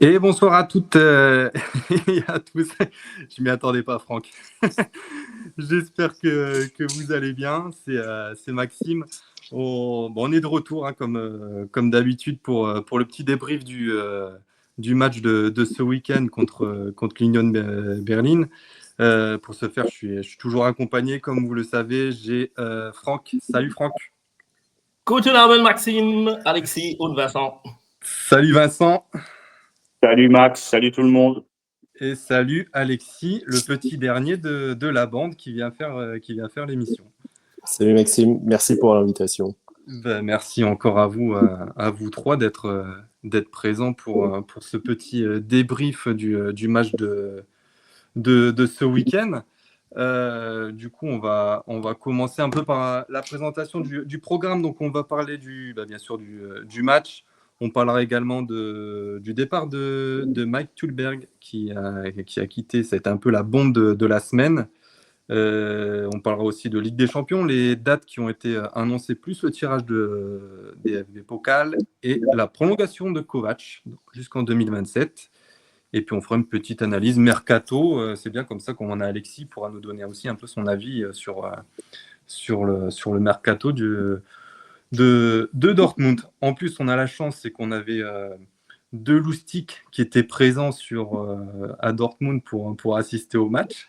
Et bonsoir à toutes et à tous. Je m'y attendais pas, Franck. J'espère que vous allez bien. C'est Maxime. On est de retour, hein, comme d'habitude, pour le petit débrief du match de ce week-end contre l'Union Berlin. Pour ce faire, je suis toujours accompagné, comme vous le savez. J'ai Franck. Salut, Franck. Guten Abend, Maxime, Alexis und Vincent. Salut, Vincent. Salut Max, salut tout le monde. Et salut Alexis, le petit dernier de la bande qui vient faire l'émission. Salut Maxime, merci pour l'invitation. Ben, merci encore à vous trois d'être présents pour ce petit débrief du match de ce week-end. Du coup, on va commencer un peu par la présentation du programme. Donc, on va parler bien sûr du match. On parlera également du départ de Mike Tulberg qui a quitté. C'était un peu la bombe de la semaine. On parlera aussi de Ligue des Champions, les dates qui ont été annoncées, plus le tirage des FV Pokal et la prolongation de Kovac jusqu'en 2027. Et puis on fera une petite analyse mercato. C'est bien comme ça qu'on a Alexis pourra nous donner aussi un peu son avis sur le mercato de Dortmund. En plus, on a la chance, c'est qu'on avait deux loustiques qui étaient présents à Dortmund pour assister au match.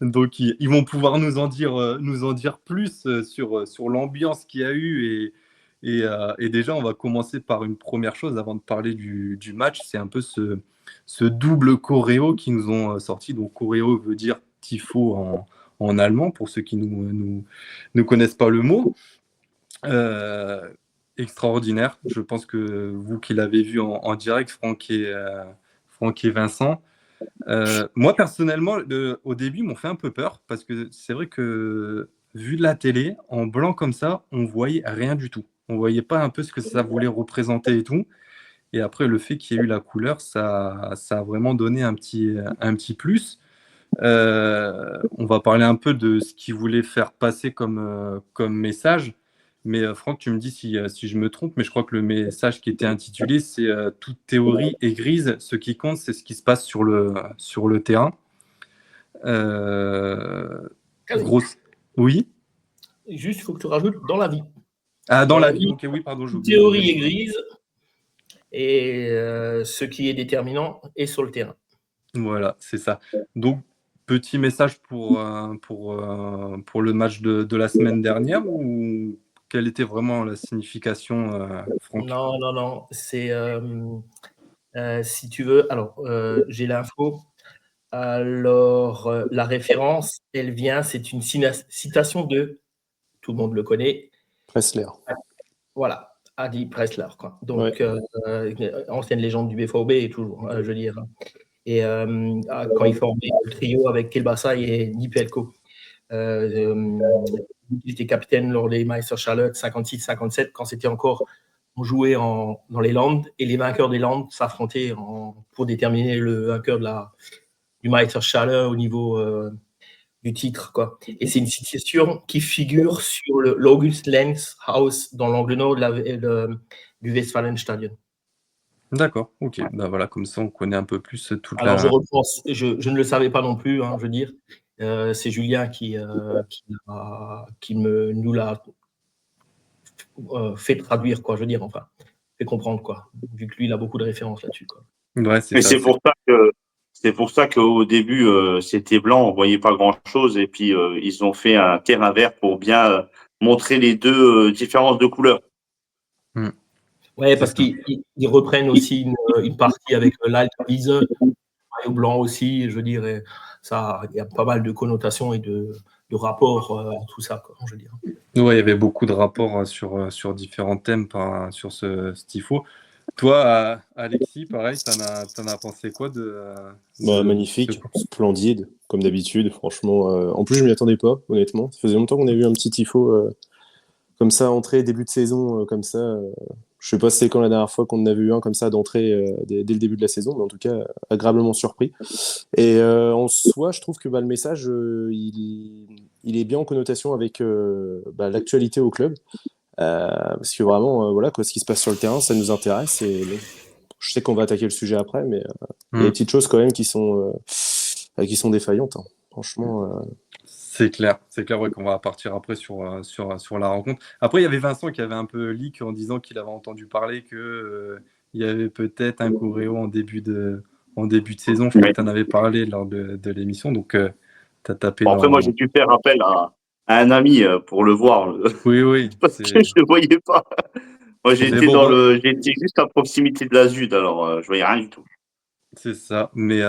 Donc, ils vont pouvoir nous en dire plus sur l'ambiance qu'il y a eu. Et déjà, on va commencer par une première chose avant de parler du match. C'est un peu ce double choréo qui nous ont sorti. Donc, choréo veut dire tifo en allemand, pour ceux qui ne connaissent pas le mot. Extraordinaire. Je pense que vous qui l'avez vu en direct, Franck et Vincent, moi personnellement, au début, ils m'ont fait un peu peur parce que c'est vrai que vu de la télé, en blanc comme ça, on voyait rien du tout. On voyait pas un peu ce que ça voulait représenter et tout. Et après, le fait qu'il y ait eu la couleur, ça a vraiment donné un petit plus. On va parler un peu de ce qu'ils voulaient faire passer comme message. Mais Franck, tu me dis si je me trompe, mais je crois que le message qui était intitulé, c'est toute théorie est grise. Ce qui compte, c'est ce qui se passe sur le terrain. Grosse. Oui. Juste, il faut que tu rajoutes dans la vie. Ah, dans la vie. Ok, oui, pardon. Toute théorie est grise et ce qui est déterminant est sur le terrain. Voilà, c'est ça. Donc, petit message pour le match de la semaine dernière, ou quelle était vraiment la signification, Franck? Non. C'est, si tu veux, alors, j'ai l'info. Alors, la référence, elle vient, c'est une citation de, tout le monde le connaît. Pressler. Voilà, Adi Pressler, quoi. Donc, ancienne légende du BVB et toujours, je veux dire. Et quand il formait le trio avec Kelbassa et Nipelko. Il était capitaine lors des Meisterschale 56-57, quand c'était encore, on jouait dans les Landes, et les vainqueurs des Landes s'affrontaient pour déterminer le vainqueur du Meisterschale au niveau du titre, quoi. Et c'est une citation qui figure sur l'August Lenz House dans l'angle nord du Westfalenstadion. D'accord, ok. Ben voilà, comme ça on connaît un peu plus toute Alors, je repense, je ne le savais pas non plus, hein, je veux dire. C'est Julien qui nous l'a fait traduire, quoi, je veux dire, enfin, fait comprendre, quoi, vu que lui, il a beaucoup de références là-dessus, quoi. Ouais, Mais c'est pour ça qu'au début, c'était blanc, on voyait pas grand-chose, et puis ils ont fait un terrain vert pour bien montrer les deux différences de couleurs. Ouais, parce qu'ils reprennent aussi une partie avec l'Alt Wiese, maillot blanc aussi, je veux dire, et ça, il y a pas mal de connotations et de rapports à tout ça, quoi, je veux dire. Ouais, il y avait beaucoup de rapports sur différents thèmes sur ce tifo. Toi, Alexis, pareil, t'en as pensé quoi magnifique, splendide, comme d'habitude, franchement. En plus, je m'y attendais pas, honnêtement. Ça faisait longtemps qu'on a vu un petit tifo comme ça, entrée, début de saison, comme ça. Je sais pas si c'est quand la dernière fois qu'on en a vu un comme ça d'entrée dès le début de la saison, mais en tout cas, agréablement surpris. Et en soi, je trouve que le message, il est bien en connotation avec l'actualité au club. Parce que vraiment, voilà, quoi, ce qui se passe sur le terrain, ça nous intéresse. Et Je sais qu'on va attaquer le sujet après, mais il y a des petites choses quand même qui sont défaillantes. Hein. Franchement. C'est clair, ouais, qu'on va partir après sur la rencontre. Après, il y avait Vincent qui avait un peu leak en disant qu'il avait entendu parler que il y avait peut-être un choréo en début de saison. Je crois que tu en avais parlé lors de l'émission, donc tu as tapé Bon, après, moi, j'ai dû faire appel à un ami pour le voir. Oui. Parce que je ne le voyais pas. Moi, j'étais j'étais juste à proximité de la ZUD, alors je voyais rien du tout. C'est ça, mais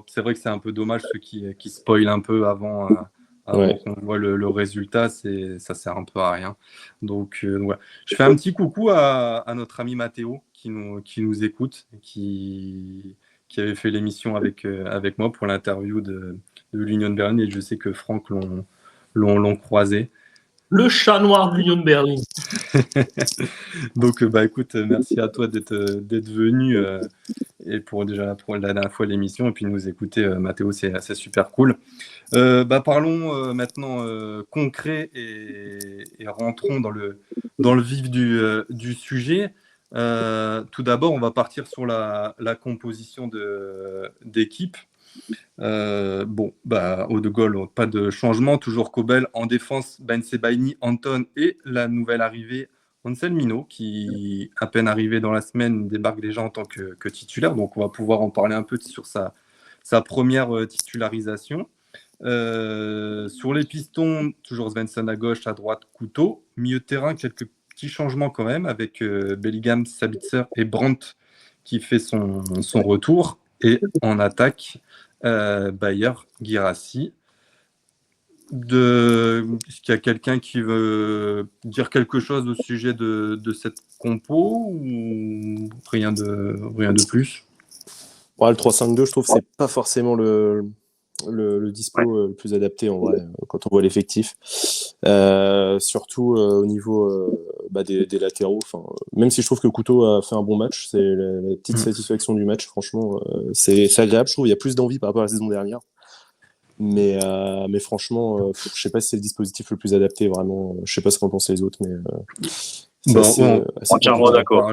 c'est vrai que c'est un peu dommage ceux qui spoilent un peu avant qu'on voit le résultat, ça sert un peu à rien. Donc voilà. Je fais un petit coucou à notre ami Mathéo qui nous écoute, qui avait fait l'émission avec moi pour l'interview de l'Union Berlin, et je sais que Franck l'ont croisé. Le chat noir de l'Union de Berlin. Donc, écoute, merci à toi d'être venu et pour la dernière fois l'émission et puis nous écouter, Mathéo, c'est super cool. Parlons maintenant concret et rentrons dans le vif du sujet. Tout d'abord, on va partir sur la composition d'équipe. Au de Gaulle, pas de changement, toujours Kobel en défense, Ben Sebaini, Anton et la nouvelle arrivée Anselmino qui, à peine arrivé dans la semaine, débarque déjà en tant que titulaire, donc on va pouvoir en parler un peu sur sa première titularisation. Sur les pistons, toujours Svensson à gauche, à droite Couteau, milieu de terrain, quelques petits changements quand même avec Bellingham, Sabitzer et Brandt qui fait son retour, et en attaque Bayer, Guirassy. Est-ce qu'il y a quelqu'un qui veut dire quelque chose au sujet de cette compo ou rien de plus? Le 3-5-2, je trouve que c'est pas forcément le dispo le plus adapté en vrai quand on voit l'effectif. Surtout au niveau des latéraux. Même si je trouve que Couteau a fait un bon match, c'est la petite satisfaction du match. Franchement, c'est agréable. Je trouve il y a plus d'envie par rapport à la saison dernière. Mais franchement, je sais pas si c'est le dispositif le plus adapté vraiment. Je sais pas ce qu'en pensent les autres, mais entièrement d'accord.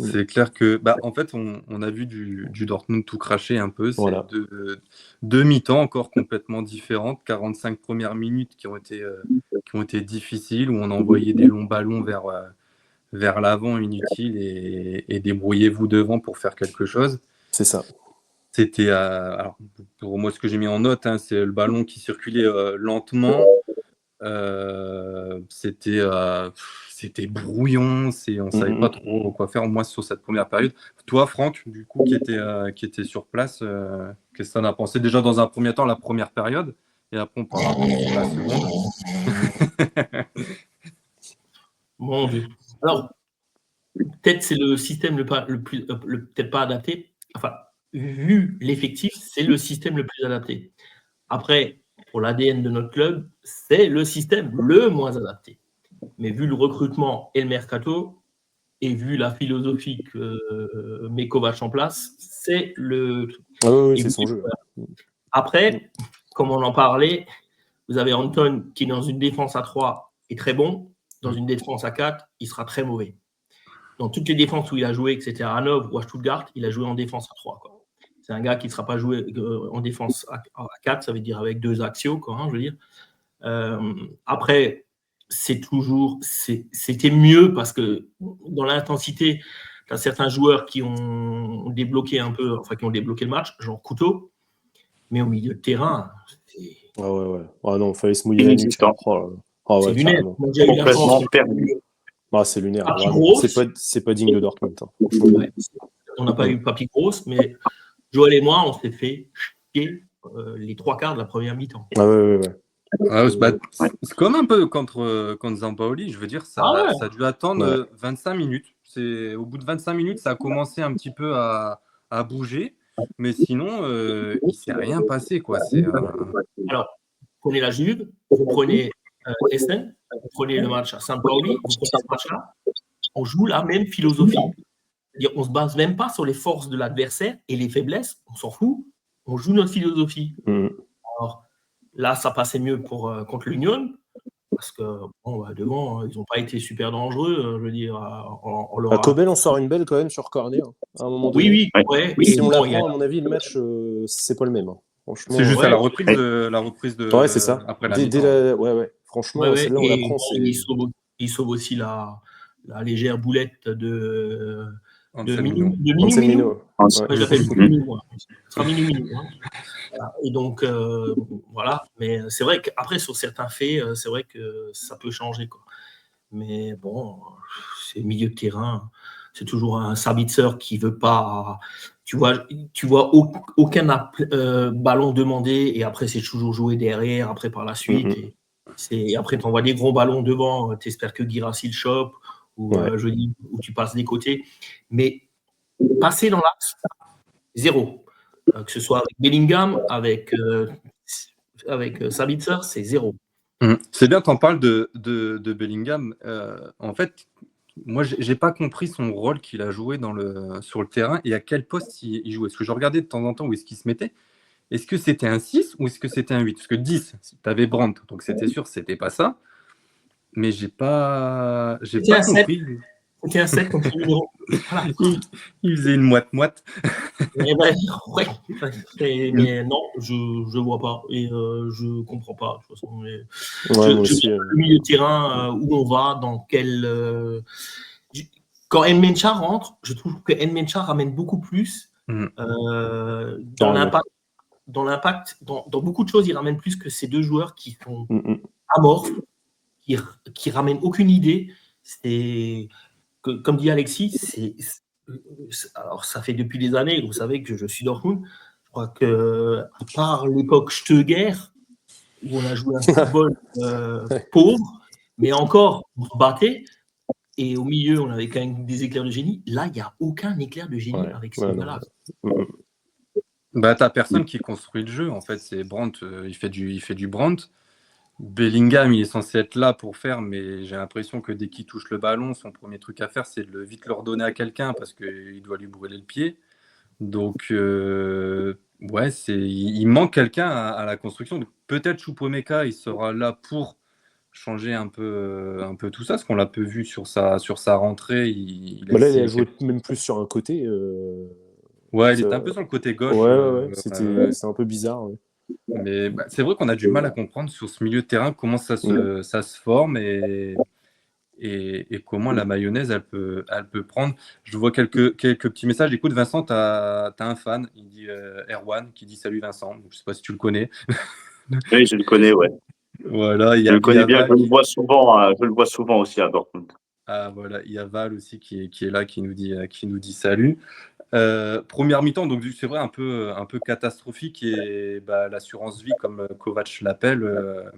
C'est clair que, en fait, on a vu du Dortmund tout cracher un peu. C'est deux mi-temps encore complètement différentes. 45 premières minutes qui ont été difficiles, où on a envoyé des longs ballons vers l'avant inutiles et débrouillez-vous devant pour faire quelque chose. C'est ça. C'était, alors, pour moi, ce que j'ai mis en note, c'est le ballon qui circulait lentement. C'était brouillon, on savait pas trop quoi faire, moi, sur cette première période. Toi, Franck, du coup, qui était sur place, qu'est-ce que tu en as pensé déjà dans un premier temps, la première période, et après on parlera de la seconde. Mon Dieu. Alors, peut-être c'est le système le plus peut-être pas adapté. Enfin, vu l'effectif, c'est le système le plus adapté. Après, pour l'ADN de notre club, c'est le système le moins adapté. Mais vu le recrutement et le mercato, et vu la philosophie que met Kovac en place, c'est le truc. Oui, c'est son jeu. Après, comme on en parlait, vous avez Anton qui est dans une défense à 3 est très bon. Dans une défense à 4, il sera très mauvais. Dans toutes les défenses où il a joué, que c'était à Hanovre ou à Stuttgart, il a joué en défense à 3. Quoi. C'est un gars qui ne sera pas joué en défense à 4, ça veut dire avec 2 axiaux, quoi, je veux dire. Après, c'était mieux parce que dans l'intensité, tu as certains joueurs qui ont débloqué un peu, qui ont débloqué le match, genre Couteau, mais au milieu de terrain, c'est. Ah non, il fallait se mouiller la nuque. C'est lunaire. Complètement perdu. C'est lunaire. C'est pas digne de Dortmund. On n'a pas eu Papy Grosse, mais Joël et moi, on s'est fait chier les 3 quarts de la première mi-temps. C'est comme un peu contre Sampaoli, je veux dire, ça a dû attendre 25 minutes. Au bout de 25 minutes, ça a commencé un petit peu à bouger, mais sinon, il ne s'est rien passé. Quoi. Alors, vous prenez la Juve, vous prenez Essen, vous prenez le match à Sampaoli, vous prenez ce match-là, on joue la même philosophie. C'est-à-dire, on ne se base même pas sur les forces de l'adversaire et les faiblesses, on s'en fout, on joue notre philosophie. Alors, là, ça passait mieux contre l'Union. parce que devant, ils n'ont pas été super dangereux, je veux dire. On leur a... Cobel en sort une belle quand même sur corner, à un moment donné. Oui, ouais. Si on la prend, à mon avis, le match, c'est pas le même. C'est juste à la reprise de ouais, c'est ça. après la mi-temps. Ouais. Franchement, celle-là, on la prend. Il sauve aussi la légère boulette de Minou. Je l'appelle Minou. Ce sera Minou. Voilà. Et donc, voilà. Mais c'est vrai qu'après, sur certains faits, c'est vrai que ça peut changer, quoi. Mais bon, c'est milieu de terrain. C'est toujours un Sabitzer qui veut pas. Tu vois aucun ballon demandé et après, c'est toujours joué derrière, après par la suite. Et après, tu envoies des gros ballons devant. Tu espères que Guirassy le chope ou tu passes des côtés. Mais passer dans l'axe, zéro. Que ce soit avec Bellingham, avec Sabitzer, c'est zéro. C'est bien, tu en parles de Bellingham. En fait, moi, j'ai pas compris son rôle qu'il a joué sur le terrain et à quel poste il jouait. Parce que je regardais de temps en temps où est-ce qu'il se mettait. Est-ce que c'était un 6 ou est-ce que c'était un 8 ? Parce que 10, tu avais Brandt, donc c'était sûr, c'était pas ça. Mais j'ai pas compris. C'était un 7 contre numéro. Voilà. Il faisait une moite-moite. Mais non, je vois pas et je comprends pas. De toute façon, le milieu de terrain où on va, dans quel. Quand Nmecha rentre, je trouve que Nmecha ramène beaucoup plus dans l'impact. Dans beaucoup de choses, il ramène plus que ces deux joueurs qui sont amorphes, qui ramènent aucune idée. C'est comme dit Alexis, alors ça fait depuis des années, vous savez que je suis Dortmund. Je crois que à part l'époque Stöger, où on a joué un football pauvre, mais encore on se battait. Et au milieu, on avait quand même des éclairs de génie. Là, il n'y a aucun éclair de génie avec ces gars-là. T'as personne qui construit le jeu. En fait, c'est Brandt, il fait du Brandt. Bellingham, il est censé être là pour faire, mais j'ai l'impression que dès qu'il touche le ballon, son premier truc à faire, c'est de vite le redonner à quelqu'un parce qu'il doit lui brûler le pied. Donc, il manque quelqu'un à la construction. Donc, peut-être Choupo-Méca, il sera là pour changer un peu tout ça, parce qu'on l'a peu vu sur sa rentrée. Là, il a joué même plus sur un côté. Ouais, il était un peu sur le côté gauche. Ouais. C'était un peu bizarre. Ouais. Mais c'est vrai qu'on a du mal à comprendre sur ce milieu de terrain comment ça se forme et comment la mayonnaise elle peut prendre. Je vois quelques petits messages. Écoute, Vincent, tu as un fan, il dit Erwan, qui dit salut Vincent. Je ne sais pas si tu le connais. Oui, je le connais, ouais. Voilà, je le connais bien, je le vois souvent aussi à Dortmund. Ah voilà, il y a Val aussi qui est là, qui nous dit salut. Première mi-temps, donc c'est vrai un peu catastrophique et l'assurance vie, comme Kovac l'appelle,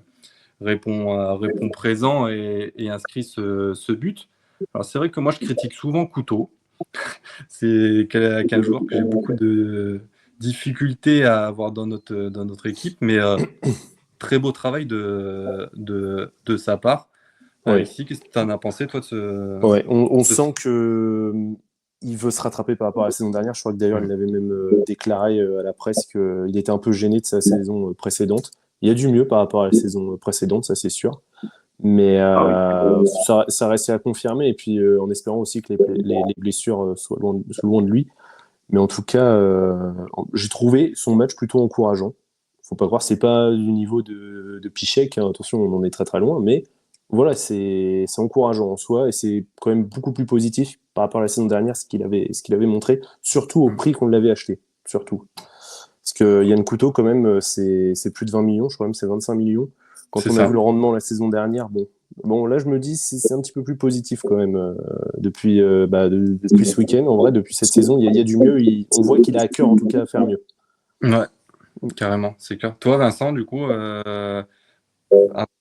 répond présent et inscrit ce but. Alors c'est vrai que moi je critique souvent Couteau. C'est qu'un joueur que j'ai beaucoup de difficultés à avoir dans notre équipe, mais très beau travail de sa part. Alexis, qu'est-ce que tu en as pensé, toi, de ce... Ouais, on sent qu'il veut se rattraper par rapport à la saison dernière. Je crois que d'ailleurs, il avait même déclaré à la presse qu'il était un peu gêné de sa saison précédente. Il y a du mieux par rapport à la saison précédente, ça c'est sûr. Mais ça restait à confirmer. Et puis, en espérant aussi que les blessures soient loin de lui. Mais en tout cas, j'ai trouvé son match plutôt encourageant. Faut pas croire, c'est pas du niveau de Piszczek. Hein. Attention, on en est très très loin. Mais voilà, c'est encourageant en soi et c'est quand même beaucoup plus positif par rapport à la saison dernière, ce qu'il avait montré, surtout au prix qu'on l'avait acheté, surtout. Parce que Yann Couteau, quand même, c'est plus de 20 millions, je crois même c'est 25 millions. Quand on a vu le rendement la saison dernière, bon là je me dis c'est un petit peu plus positif quand même depuis ce week-end. En vrai, depuis cette saison, il y a du mieux. On voit qu'il a à cœur en tout cas à faire mieux. Ouais, carrément, c'est clair. Toi, Vincent, du coup...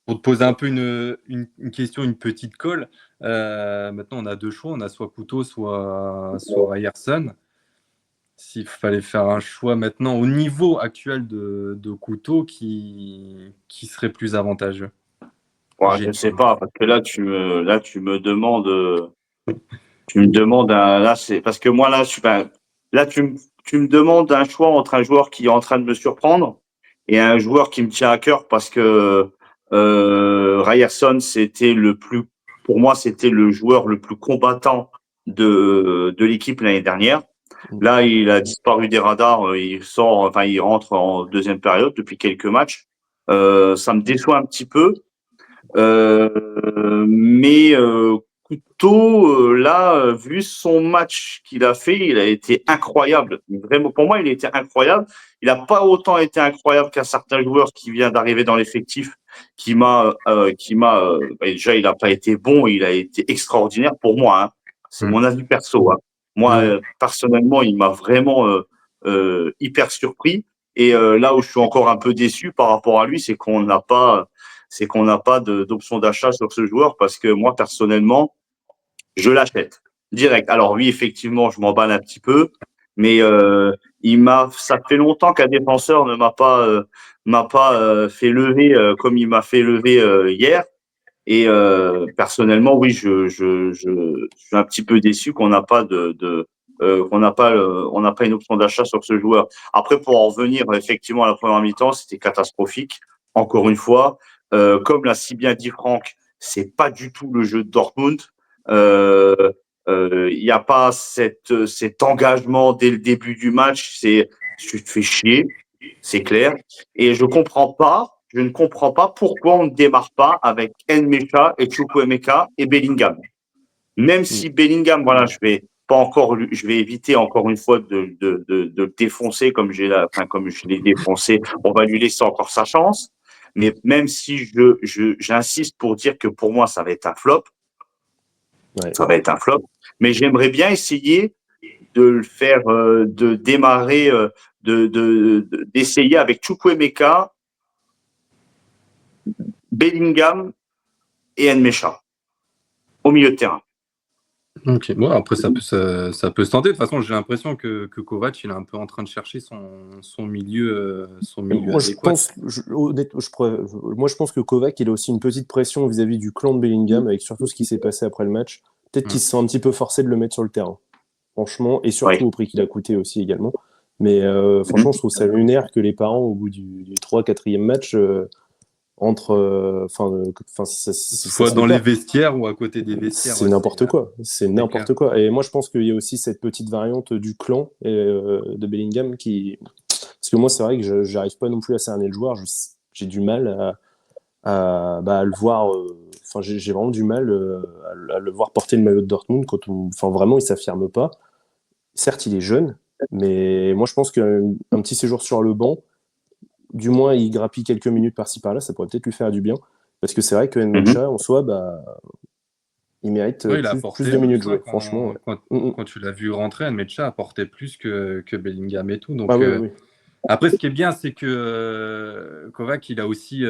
pour te poser un peu une question, une petite colle, maintenant on a deux choix, on a soit Couteau, soit Ryerson. S'il fallait faire un choix maintenant au niveau actuel de Couteau, qui serait plus avantageux? Ouais, je ne sais pas, parce que là tu me demandes, c'est parce que moi là tu me demandes un choix entre un joueur qui est en train de me surprendre et un joueur qui me tient à cœur parce que Ryerson, pour moi, c'était le joueur le plus combattant de l'équipe l'année dernière. Là, il a disparu des radars. Il rentre en deuxième période depuis quelques matchs. Ça me déçoit un petit peu. Mais Couteau, là, vu son match qu'il a fait, il a été incroyable. Vraiment, pour moi, il a été incroyable. Il n'a pas autant été incroyable qu'un certain joueur qui vient d'arriver dans l'effectif, déjà, il n'a pas été bon, il a été extraordinaire pour moi. Hein. C'est mon avis perso. Hein. Moi, personnellement, il m'a vraiment hyper surpris. Et là où je suis encore un peu déçu par rapport à lui, c'est qu'on n'a pas d'option d'achat sur ce joueur parce que moi, personnellement, je l'achète direct. Alors oui, effectivement, je m'emballe un petit peu, mais ça fait longtemps qu'un défenseur ne m'a pas fait lever comme il m'a fait lever hier. Et personnellement, oui, je suis un petit peu déçu qu'on n'a pas on n'a pas une option d'achat sur ce joueur. Après, pour en revenir effectivement à la première mi-temps, c'était catastrophique. Encore une fois, comme l'a si bien dit Franck, c'est pas du tout le jeu de Dortmund. Il n'y a pas cet engagement dès le début du match. Tu te fais chier, c'est clair. Et je ne comprends pas pourquoi on ne démarre pas avec Nmecha et Chukwuemeka et Bellingham. Même si Bellingham, voilà, je vais éviter encore une fois de le défoncer comme je l'ai défoncé. On va lui laisser encore sa chance. Mais même si j'insiste pour dire que pour moi, ça va être un flop. Ouais. Ça va être un flop. Mais j'aimerais bien essayer de le faire, de démarrer, d'essayer avec Chukwuemeka, Bellingham et Nmecha au milieu de terrain. Ok, bon, après ça peut se tenter. De toute façon, j'ai l'impression que Kovac, il est un peu en train de chercher son milieu moi, adéquat. Moi, je pense que Kovac, il a aussi une petite pression vis-à-vis du clan de Bellingham, avec surtout ce qui s'est passé après le match. Peut-être qu'il se sent un petit peu forcé de le mettre sur le terrain, franchement, et surtout au prix qu'il a coûté aussi également. Mais franchement, je trouve ça lunaire que les parents, au bout du 3-4e match, soit dans les vestiaires ou à côté des vestiaires. C'est n'importe quoi. C'est n'importe quoi. Et moi, je pense qu'il y a aussi cette petite variante du clan de Bellingham qui. Parce que moi, c'est vrai que j'arrive pas non plus à cerner le joueur. J'ai du mal à le voir. J'ai vraiment du mal à le voir porter le maillot de Dortmund vraiment, il s'affirme pas. Certes, il est jeune, mais moi, je pense qu'un petit séjour sur le banc, du moins, il grappille quelques minutes par-ci par-là, ça pourrait peut-être lui faire du bien. Parce que c'est vrai que Nmecha, en soi, il mérite plus de minutes jouées, franchement. Quand tu l'as vu rentrer, Nmecha apportait plus que Bellingham et tout. Donc, oui. Après, ce qui est bien, c'est que Kovac, il a aussi...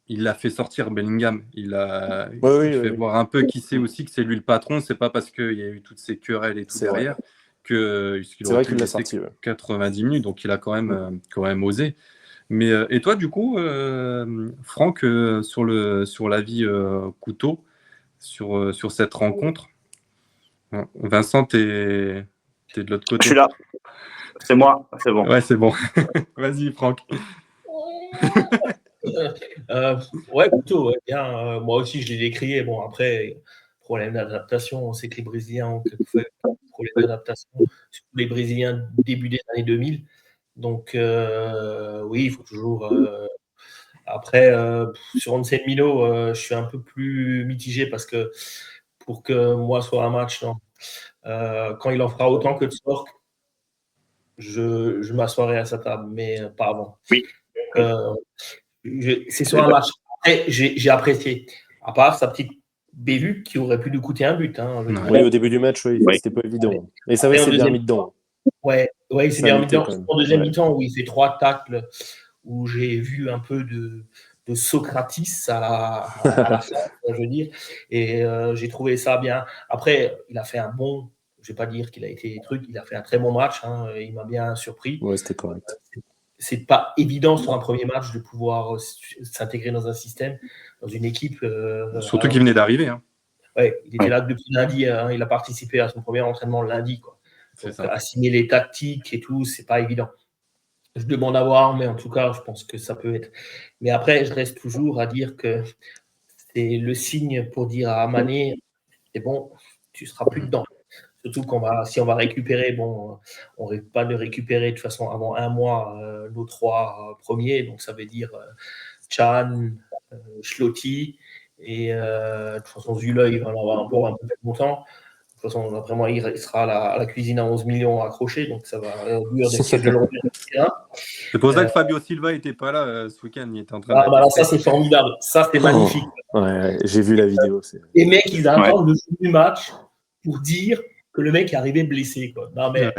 il l'a fait sortir Bellingham. Il fait voir un peu qui c'est aussi que c'est lui le patron. C'est pas parce qu'il y a eu toutes ces querelles et tout derrière qu'il aurait pu laisser 90 minutes. Donc, il a quand même osé. Mais, et toi, du coup, Franck, sur l'avis Couteau, sur cette rencontre, Vincent, t'es de l'autre côté. Je suis là. C'est moi, c'est bon. Ouais, c'est bon. Vas-y, Franck. Couteau, bien. Moi aussi, je l'ai décrié. Bon, après, problème d'adaptation. On sait que les Brésiliens ont quelquefois problème d'adaptation, surtout les Brésiliens début des années 2000. Donc, oui, il faut toujours. Après, sur Onsen Milo, je suis un peu plus mitigé parce que pour que moi soit un match, non. Quand il en fera autant que de Sork, je m'assoirai à sa table, mais pas avant. Oui. C'est sur un match. Après, j'ai apprécié. À part sa petite bévue qui aurait pu lui coûter un but. Hein, oui, au début du match, c'était pas évident. Et ça va, il s'est bien mis dedans. Ouais, il s'est bien mis dedans. En deuxième mi-temps, où il fait 3 tacles, où j'ai vu un peu de Socrates à la fin, je veux dire. Et j'ai trouvé ça bien. Après, il a fait un bon, je ne vais pas dire qu'il a été il a fait un très bon match. Hein, il m'a bien surpris. Ouais, c'était correct. C'est pas évident sur un premier match de pouvoir s'intégrer dans un système, dans une équipe. Surtout qu'il venait d'arriver. Hein. Ouais, il était là depuis lundi. Hein, il a participé à son premier entraînement lundi. Quoi. Donc, assimiler les tactiques et tout, c'est pas évident. Je demande à voir, mais en tout cas, je pense que ça peut être. Mais après, je reste toujours à dire que c'est le signe pour dire à Mané, c'est bon, tu seras plus dedans. Surtout si on va récupérer, bon, on ne risque pas de récupérer de toute façon avant un mois nos 3 premiers. Donc ça veut dire Chan, Schlotti et de toute façon Zule, il va en avoir encore un peu plus longtemps. De toute façon, vraiment, il sera à la cuisine à 11 millions accroché, donc ça va dur de le remettre sur le terrain. C'est pour ça que Fabio Silva n'était pas là ce week-end, il était en train de. Alors ça, c'est formidable. Ça, c'est magnifique. Ouais, j'ai vu la vidéo. Les mecs, ils attendent le jour du match pour dire que le mec est arrivé blessé. Quoi. Non, mais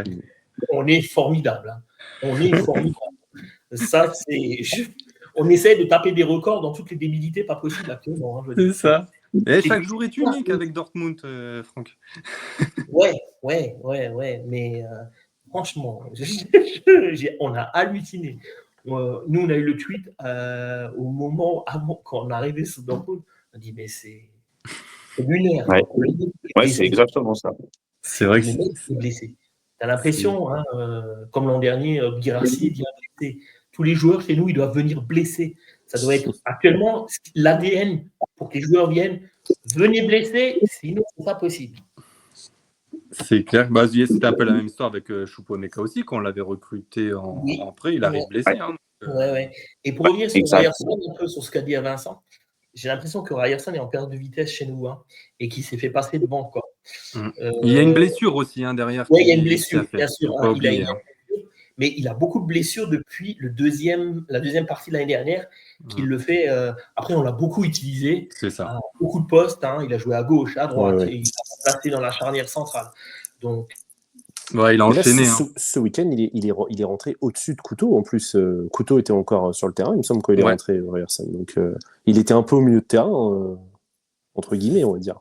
on est formidable. Hein. On est formidable. Ça, on essaie de taper des records dans toutes les débilités pas possibles actuellement. Hein, c'est ça. Et chaque jour est unique avec Dortmund, Franck. Ouais. Mais franchement, on a halluciné. Nous, on a eu le tweet au moment avant qu'on arrivait sur Dortmund. On a dit, mais c'est lunaire. Ouais, c'est exactement ça. C'est vrai que le mec est blessé. Tu as l'impression, hein, comme l'an dernier, Guirassy vient blessé. Tous les joueurs chez nous, ils doivent venir blessés. Ça doit être actuellement l'ADN pour que les joueurs viennent. Venez blessés, sinon, c'est pas possible. C'est clair. C'était un peu la même histoire avec Choupo-Meka aussi, quand on l'avait recruté en prêt, il arrive blessé. Hein, Et pour revenir sur Ryerson, un peu sur ce qu'a dit Vincent, j'ai l'impression que Ryerson est en perte de vitesse chez nous et qu'il s'est fait passer devant. Quoi. Il y a une blessure aussi derrière. Oui, il y a une blessure, bien sûr. Mais il a beaucoup de blessures depuis la deuxième partie de l'année dernière, qu'il le fait. Après, on l'a beaucoup utilisé. C'est ça. Beaucoup de postes. Hein, il a joué à gauche, à droite. Et il a placé dans la charnière centrale. Donc, il a enchaîné. Ce week-end, il est rentré au-dessus de Couteau. En plus, Couteau était encore sur le terrain. Il me semble qu'il est rentré, Ryerson. Donc, il était un peu au milieu de terrain, entre guillemets, on va dire.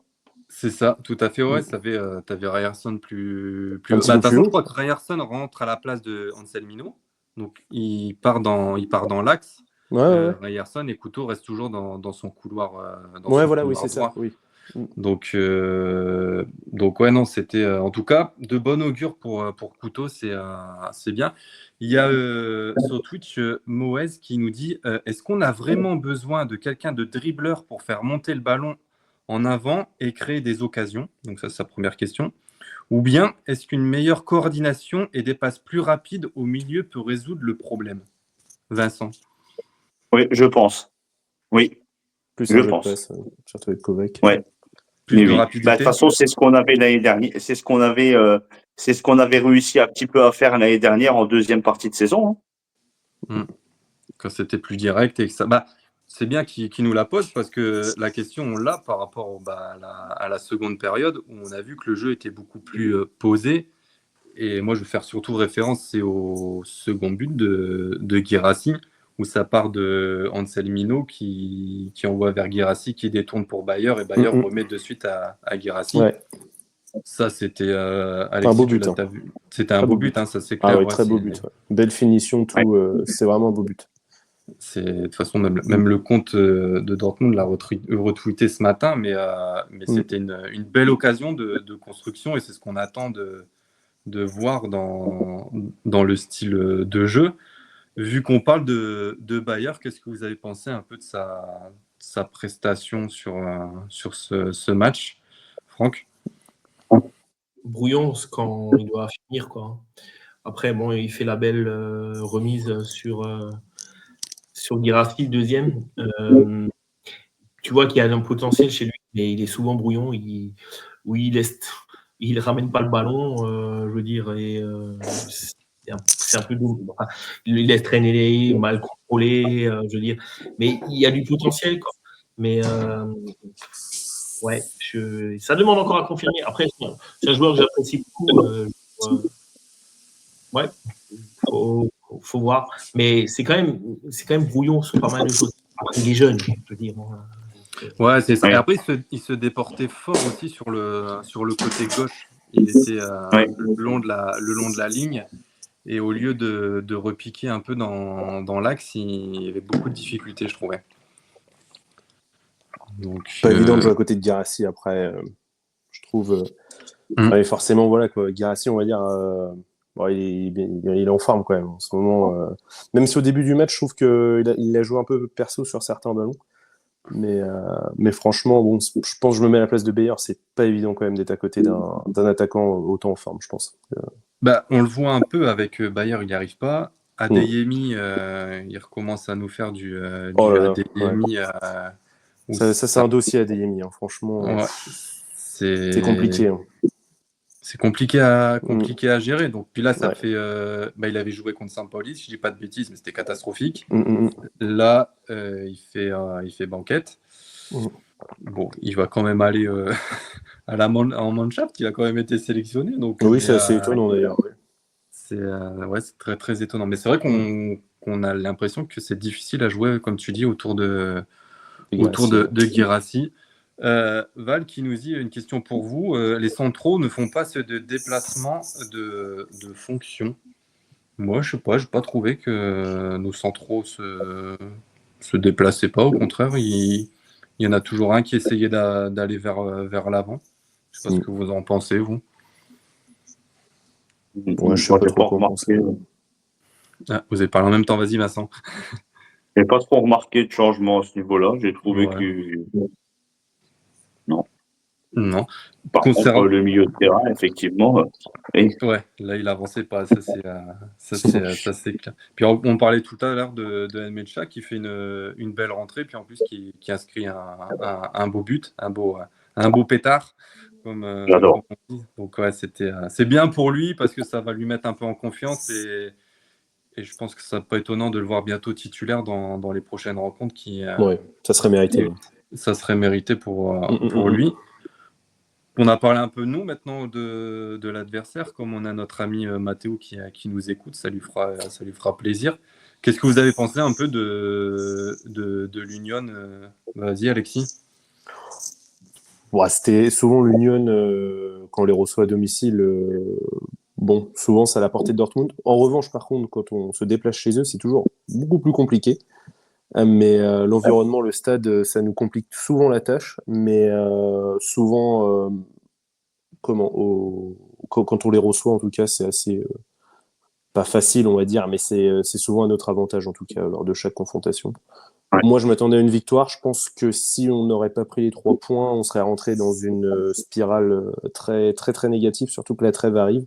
C'est ça, tout à fait. Ouais, tu avais Ryerson plus haut. Je crois que Ryerson rentre à la place de Anselmino. Donc, il part dans l'axe. Ryerson et Couteau restent toujours dans son couloir. C'est ça. Oui. Donc non, c'était en tout cas de bon augure pour Couteau, c'est bien. Il y a sur Twitch Moez qui nous dit est-ce qu'on a vraiment besoin de quelqu'un de dribbleur pour faire monter le ballon en avant et créer des occasions? Donc ça, c'est sa première question. Ou bien est-ce qu'une meilleure coordination et des passes plus rapides au milieu peut résoudre le problème? Vincent? Oui, je pense. Oui. Je pense. Surtout avec Kovac. Ouais. Plus de rapidité. De toute façon, c'est ce qu'on avait l'année dernière. C'est ce qu'on avait réussi un petit peu à faire l'année dernière en deuxième partie de saison. Hein. Quand c'était plus direct et que ça. C'est bien qu'il nous la pose parce que la question, on l'a par rapport à la seconde période où on a vu que le jeu était beaucoup plus posé. Et moi, je vais faire surtout référence, c'est au second but de Guirassy, où ça part de Anselmino qui envoie vers Guirassy, qui détourne pour Bayer, et Bayer remet de suite à Guirassy. Ouais. Ça, c'était Alexis, un beau but. C'était un beau but, ça c'est clair. Très beau but. Belle finition, tout. C'est vraiment un beau but. De toute façon, même le compte de Dortmund l'a retweeté ce matin, mais c'était une belle occasion de construction et c'est ce qu'on attend de voir dans le style de jeu. Vu qu'on parle de Bayer, qu'est-ce que vous avez pensé un peu de sa prestation sur ce match, Franck? Brouillon quand il doit finir, quoi. Après, bon, il fait la belle remise sur Guirassy, deuxième. Tu vois qu'il y a un potentiel chez lui, mais il est souvent brouillon. Il ramène pas le ballon, je veux dire, et c'est un peu doux. Il laisse traîner, mal contrôlé, je veux dire. Mais il y a du potentiel, quoi. Mais ça demande encore à confirmer. Après, c'est un joueur que j'apprécie beaucoup. Faut voir. Mais c'est quand même brouillon sur pas mal de choses. Après, il est jeune, je veux dire. Ouais, c'est ça. Et après, il se déportait fort aussi sur le côté gauche. Il était le long de la ligne. Et au lieu de repiquer un peu dans l'axe, il y avait beaucoup de difficultés, je trouvais. Donc, pas évident de jouer à côté de Guirassy après, je trouve. Forcément, voilà quoi. Guirassy, on va dire, Bon, il est en forme quand même en ce moment. Même si au début du match, je trouve qu'il a joué un peu perso sur certains ballons. Mais franchement, bon, je pense que je me mets à la place de Bayer. C'est pas évident quand même d'être à côté d'un attaquant autant en forme, je pense. Bah, on le voit un peu avec Bayer, il n'y arrive pas. Adeyemi, il recommence à nous faire du Oh là là, Adeyemi. Ça, c'est un dossier Adeyemi, hein, franchement. Ouais, C'est compliqué. Hein. C'est compliqué à gérer. Donc, puis là, ça Ouais. fait. Il avait joué contre Saint-Pauli, si je dis pas de bêtises, mais c'était catastrophique. Mm. Là, il fait banquette. Bon, il va quand même aller en Mannschaft. Il a quand même été sélectionné. Donc, oui, c'est assez étonnant d'ailleurs. Ouais. C'est très très étonnant. Mais c'est vrai qu'on a l'impression que c'est difficile à jouer, comme tu dis, autour de Guirassy. Val qui nous dit une question pour vous. Les centraux ne font pas ce déplacement de fonction. Moi, je sais pas, j'ai pas trouvé que nos centraux se déplaçaient pas. Au contraire, il y en a toujours un qui essayait d'aller vers l'avant. Je sais pas ce que vous en pensez, vous. Ouais, je sais pas trop quoi penser. Ah, vous avez parlé en même temps, vas-y Vincent. J'ai pas trop remarqué de changement à ce niveau-là. J'ai trouvé que non. Par contre, le milieu de terrain, effectivement. Ouais, là il avançait pas, ça c'est clair. Puis on parlait tout à l'heure de Nmecha qui fait une belle rentrée, puis en plus qui inscrit un beau but, un beau pétard, comme J'adore. on dit. Donc ouais, c'est bien pour lui parce que ça va lui mettre un peu en confiance et je pense que ça pas étonnant de le voir bientôt titulaire dans les prochaines rencontres ouais, ça serait mérité. Ça serait mérité pour lui. On a parlé un peu, nous, maintenant, de l'adversaire, comme on a notre ami Mathéo qui nous écoute, ça lui fera plaisir. Qu'est-ce que vous avez pensé un peu de l'Union Vas-y, Alexis. Ouais, c'était souvent l'Union, quand on les reçoit à domicile, bon, souvent c'est à la portée de Dortmund. En revanche, par contre, quand on se déplace chez eux, c'est toujours beaucoup plus compliqué. Mais l'environnement, le stade, ça nous complique souvent la tâche. Mais souvent, quand on les reçoit, en tout cas, c'est assez pas facile, on va dire, mais c'est souvent à notre avantage, en tout cas, lors de chaque confrontation. Ouais. Moi, je m'attendais à une victoire. Je pense que si on n'aurait pas pris les 3 points, on serait rentré dans une spirale très, très, très négative, surtout que la trêve arrive.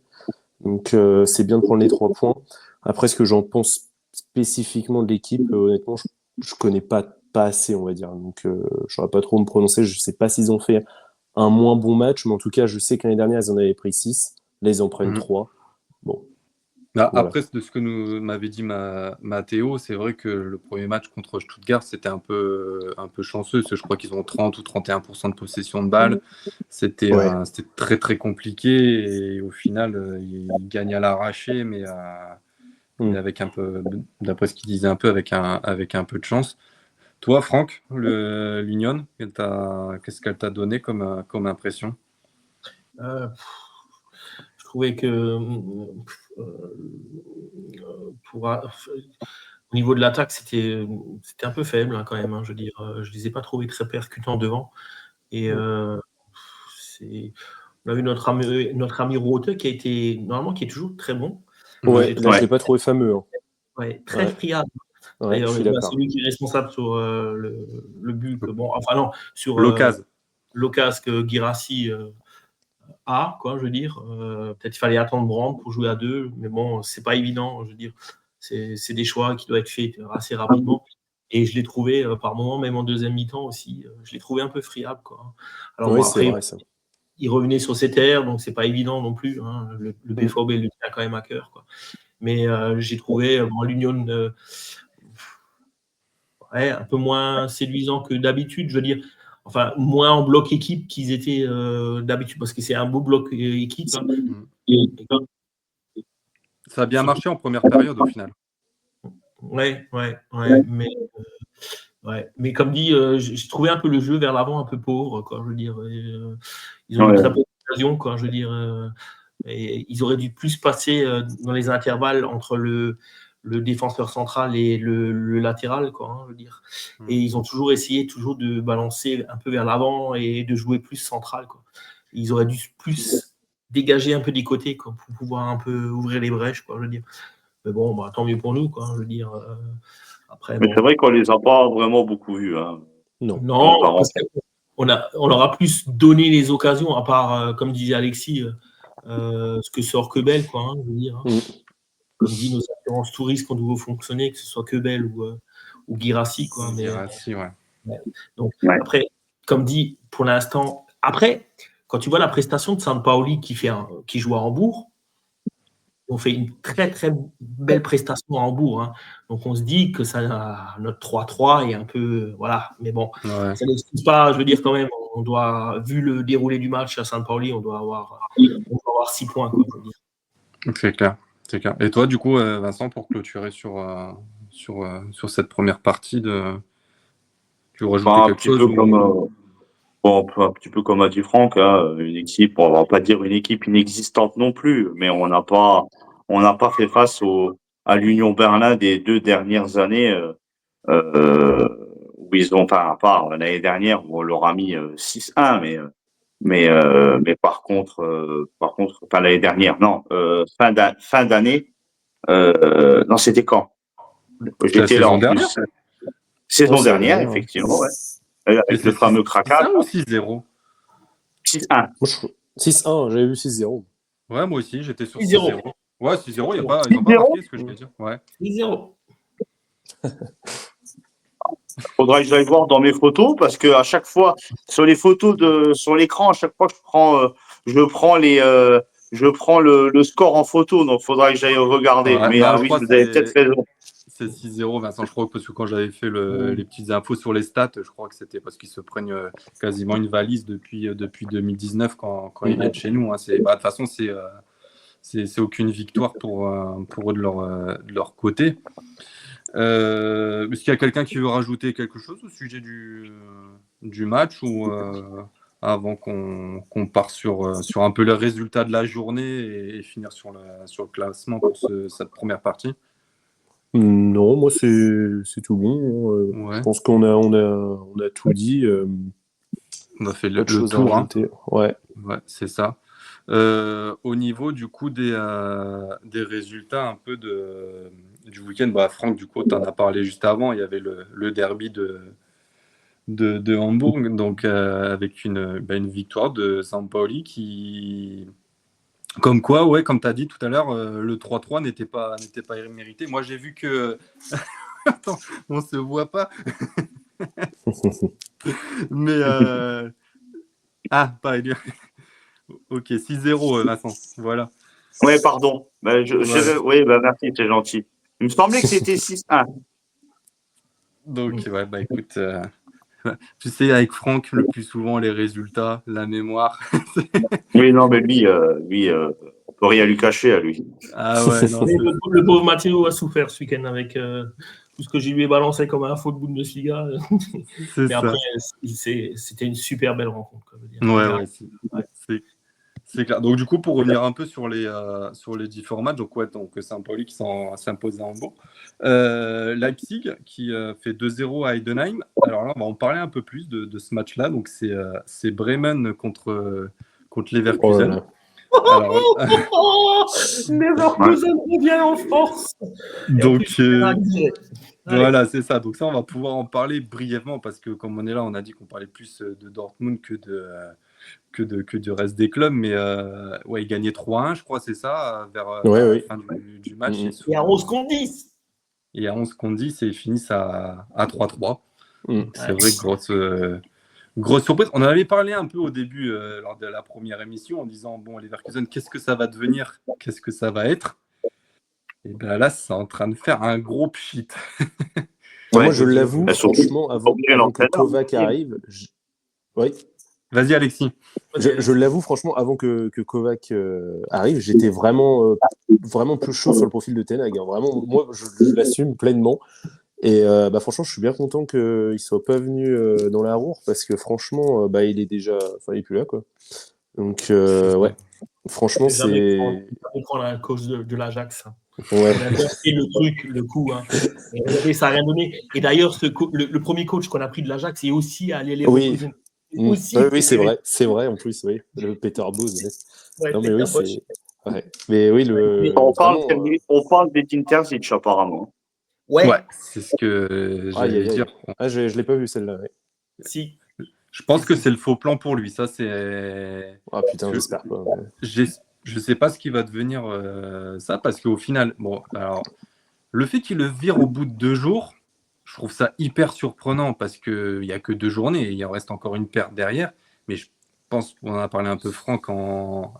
Donc, c'est bien de prendre les 3 points. Après, ce que j'en pense spécifiquement de l'équipe, honnêtement, je connais pas assez, on va dire. Donc, je ne saurais pas trop me prononcer. Je sais pas s'ils ont fait un moins bon match, mais en tout cas, je sais que l'année dernière, ils en avaient pris 6. Là, ils en prennent 3. Bon. Voilà. Après, de ce que m'avait dit Mathéo, c'est vrai que le premier match contre Stuttgart, c'était un peu chanceux, parce que je crois qu'ils ont 30 ou 31% de possession de balles. C'était très très compliqué, et au final, ils gagnent à l'arraché, mais avec un peu, d'après ce qu'il disait, un peu avec un peu de chance. Toi, Franck, l'Union, qu'est-ce qu'elle t'a donné comme impression? Je trouvais que au niveau de l'attaque, c'était un peu faible quand même. Je veux dire, je les ai pas trouvés très percutants devant. Et on a eu notre ami Rote qui est toujours très bon. Ouais, là, je l'ai pas trouvé fameux. Hein. Ouais, très friable. Ouais, je suis d'accord. C'est lui qui est responsable sur le but. Sur l'occasion que Guirassy a, quoi, je veux dire. Peut-être il fallait attendre Brandt pour jouer à 2, mais bon, c'est pas évident, je veux dire. C'est des choix qui doivent être faits assez rapidement. Et je l'ai trouvé par moments, même en deuxième mi-temps aussi, je l'ai trouvé un peu friable, quoi. Alors oui, après, vrai, ça. Il revenait sur ses terres, donc c'est pas évident non plus. Hein. Le BVB lui tient quand même à cœur, quoi. Mais j'ai trouvé l'Union un peu moins séduisant que d'habitude, je veux dire. Enfin, moins en bloc équipe qu'ils étaient d'habitude, parce que c'est un beau bloc équipe. Hein. Ça a bien marché en première période, au final. Ouais. Mais comme dit, j'ai trouvé un peu le jeu vers l'avant un peu pauvre, quoi, je veux dire. Ils ont eu très peu d'occasions, quoi, je veux dire. Et ils auraient dû plus passer dans les intervalles entre le défenseur central et le latéral, quoi, hein, je veux dire. Et ils ont toujours essayé de balancer un peu vers l'avant et de jouer plus central, quoi. Ils auraient dû plus dégager un peu des côtés quoi, pour pouvoir un peu ouvrir les brèches, quoi, je veux dire. Mais bon, bah, tant mieux pour nous, quoi, je veux dire. Après, Mais bon. c'est vrai qu'on les a pas vraiment beaucoup vus. Hein. Non, parce qu'on leur a plus donné les occasions, à part, comme disait Alexis, ce que sort Quebel, quoi, je veux dire. Comme dit, nos assurances touristes ont nouveau fonctionné, que ce soit Quebel ou Guirassy, quoi. Mais, Guirassy, ouais. Donc, après, comme dit, pour l'instant, après, quand tu vois la prestation de Sampaoli qui joue à Hambourg, on fait une très très belle prestation à Hambourg. Hein. Donc on se dit que ça, notre 3-3 est un peu. Voilà, mais bon, ça n'excuse pas, je veux dire quand même, on doit, vu le déroulé du match à Saint-Pauli, on doit avoir 6 points. Quoi, je veux dire. C'est clair. C'est clair. Et toi, du coup, Vincent, pour clôturer sur cette première partie, tu rajouter quelque chose un petit peu comme a dit Franck, hein, une équipe, on va pas dire une équipe inexistante non plus, mais on n'a pas fait face à l'Union Berlin des 2 dernières années, où ils ont, enfin, à part l'année dernière où on leur a mis 6-1, mais par contre, enfin l'année dernière, non, fin d'année, non, c'était quand? J'étais là en plus. Saison dernière, effectivement, ouais. Avec le fameux craquage. 6-1 ou 6-0 6-1. 6-1, j'avais vu 6-0. Ouais, moi aussi, j'étais sur 6-0. 6-0. Ouais, 6-0, ils n'ont pas marqué ce que je veux dire. Ouais. 6-0. Faudrait que j'aille voir dans mes photos parce que à chaque fois, sur les photos sur l'écran, à chaque fois que je prends le score en photo, donc faudrait que j'aille regarder. Ouais, Mais non, oui, vous avez peut-être raison. C'est 6-0, Vincent, je crois, parce que quand j'avais fait les petites infos sur les stats, je crois que c'était parce qu'ils se prennent quasiment une valise depuis 2019 quand ils viennent chez nous. Hein. De toute façon, c'est aucune victoire pour eux de leur côté. Est-ce qu'il y a quelqu'un qui veut rajouter quelque chose au sujet du match ou avant qu'on parte sur un peu les résultats de la journée et finir sur le classement pour cette première partie? Non, moi c'est tout bon. Je pense qu'on a tout dit. On a fait le tour. Hein. Ouais, c'est ça. Au niveau du coup des résultats un peu du week-end, Franck, du coup, tu en as parlé juste avant. Il y avait le derby de Hambourg, donc avec une victoire de Sampaoli qui. Comme quoi, ouais, comme tu as dit tout à l'heure, le 3-3 n'était pas mérité. Moi, j'ai vu que. Attends, on se voit pas. Mais. Pas Elliot. Ok, 6-0, Vincent. Voilà. Ouais, pardon. Oui, merci, c'est gentil. Il me semblait que c'était 6-1. Donc, écoute. Tu sais, avec Franck, le plus souvent, les résultats, la mémoire. Oui, non, mais lui, on peut rien lui cacher à lui. Ah ouais, non. Le pauvre Matteo a souffert ce week-end avec tout ce que j'ai lui ai balancé comme info de Bundesliga. Mais après, c'était une super belle rencontre. C'est clair. Donc, du coup, pour revenir un peu sur les différents matchs, donc Saint-Pauli qui s'impose à Hambourg. Leipzig qui fait 2-0 à Heidenheim. Alors là, on va en parler un peu plus de ce match-là. Donc, c'est Bremen contre Leverkusen. Leverkusen revient en force. Donc, voilà, c'est ça. Donc ça, on va pouvoir en parler brièvement parce que comme on est là, on a dit qu'on parlait plus de Dortmund que du reste des clubs. Mais il gagnait 3-1, je crois, c'est ça, vers la fin du match. Et à 11 contre 10. Et à 11 contre 10, et ils finissent à 3-3. C'est vrai, grosse surprise. On en avait parlé un peu au début, lors de la première émission, en disant, bon, Leverkusen, qu'est-ce que ça va devenir? Qu'est-ce que ça va être? Et bien là, c'est en train de faire un gros pchit. Moi, je l'avoue, franchement, avant que Kovac arrive... Oui. Vas-y, Alexis. Je l'avoue, franchement, avant que Kovac arrive, j'étais vraiment plus chaud sur le profil de Ten Hag. Hein. Vraiment, moi, je l'assume pleinement. Et franchement, je suis bien content qu'il ne soit pas venu dans la roue parce que franchement, il est déjà... Enfin, il n'est plus là, quoi. Donc, ouais. Franchement, c'est... On prend la cause de l'Ajax. Ouais. Et le coup. Hein. Ça n'a rien donné. Et d'ailleurs, le premier coach qu'on a pris de l'Ajax est aussi allé les représenter aussi. Oui, c'est vrai en plus, oui. Le Peter Bose. Ouais, Non, mais Peter oui, Bosch. c'est. Ouais. Mais oui, On parle, vraiment, on parle d'Edin Terzic, apparemment. Ouais, Ouais, c'est ce que aïe, j'allais aïe, aïe. dire. Ah, je l'ai pas vu celle-là. Ouais. si. Je pense Si, que si. c'est le faux plan pour lui. Ça, c'est. Ah putain, Je, j'espère pas. Ouais. je sais pas ce qui va devenir ça, parce qu'au final, bon, alors, le fait qu'il le vire au bout de 2 jours, je trouve ça hyper surprenant parce qu'il n'y a que 2 journées et il en reste encore une paire derrière. Mais je pense, on en a parlé un peu Franck en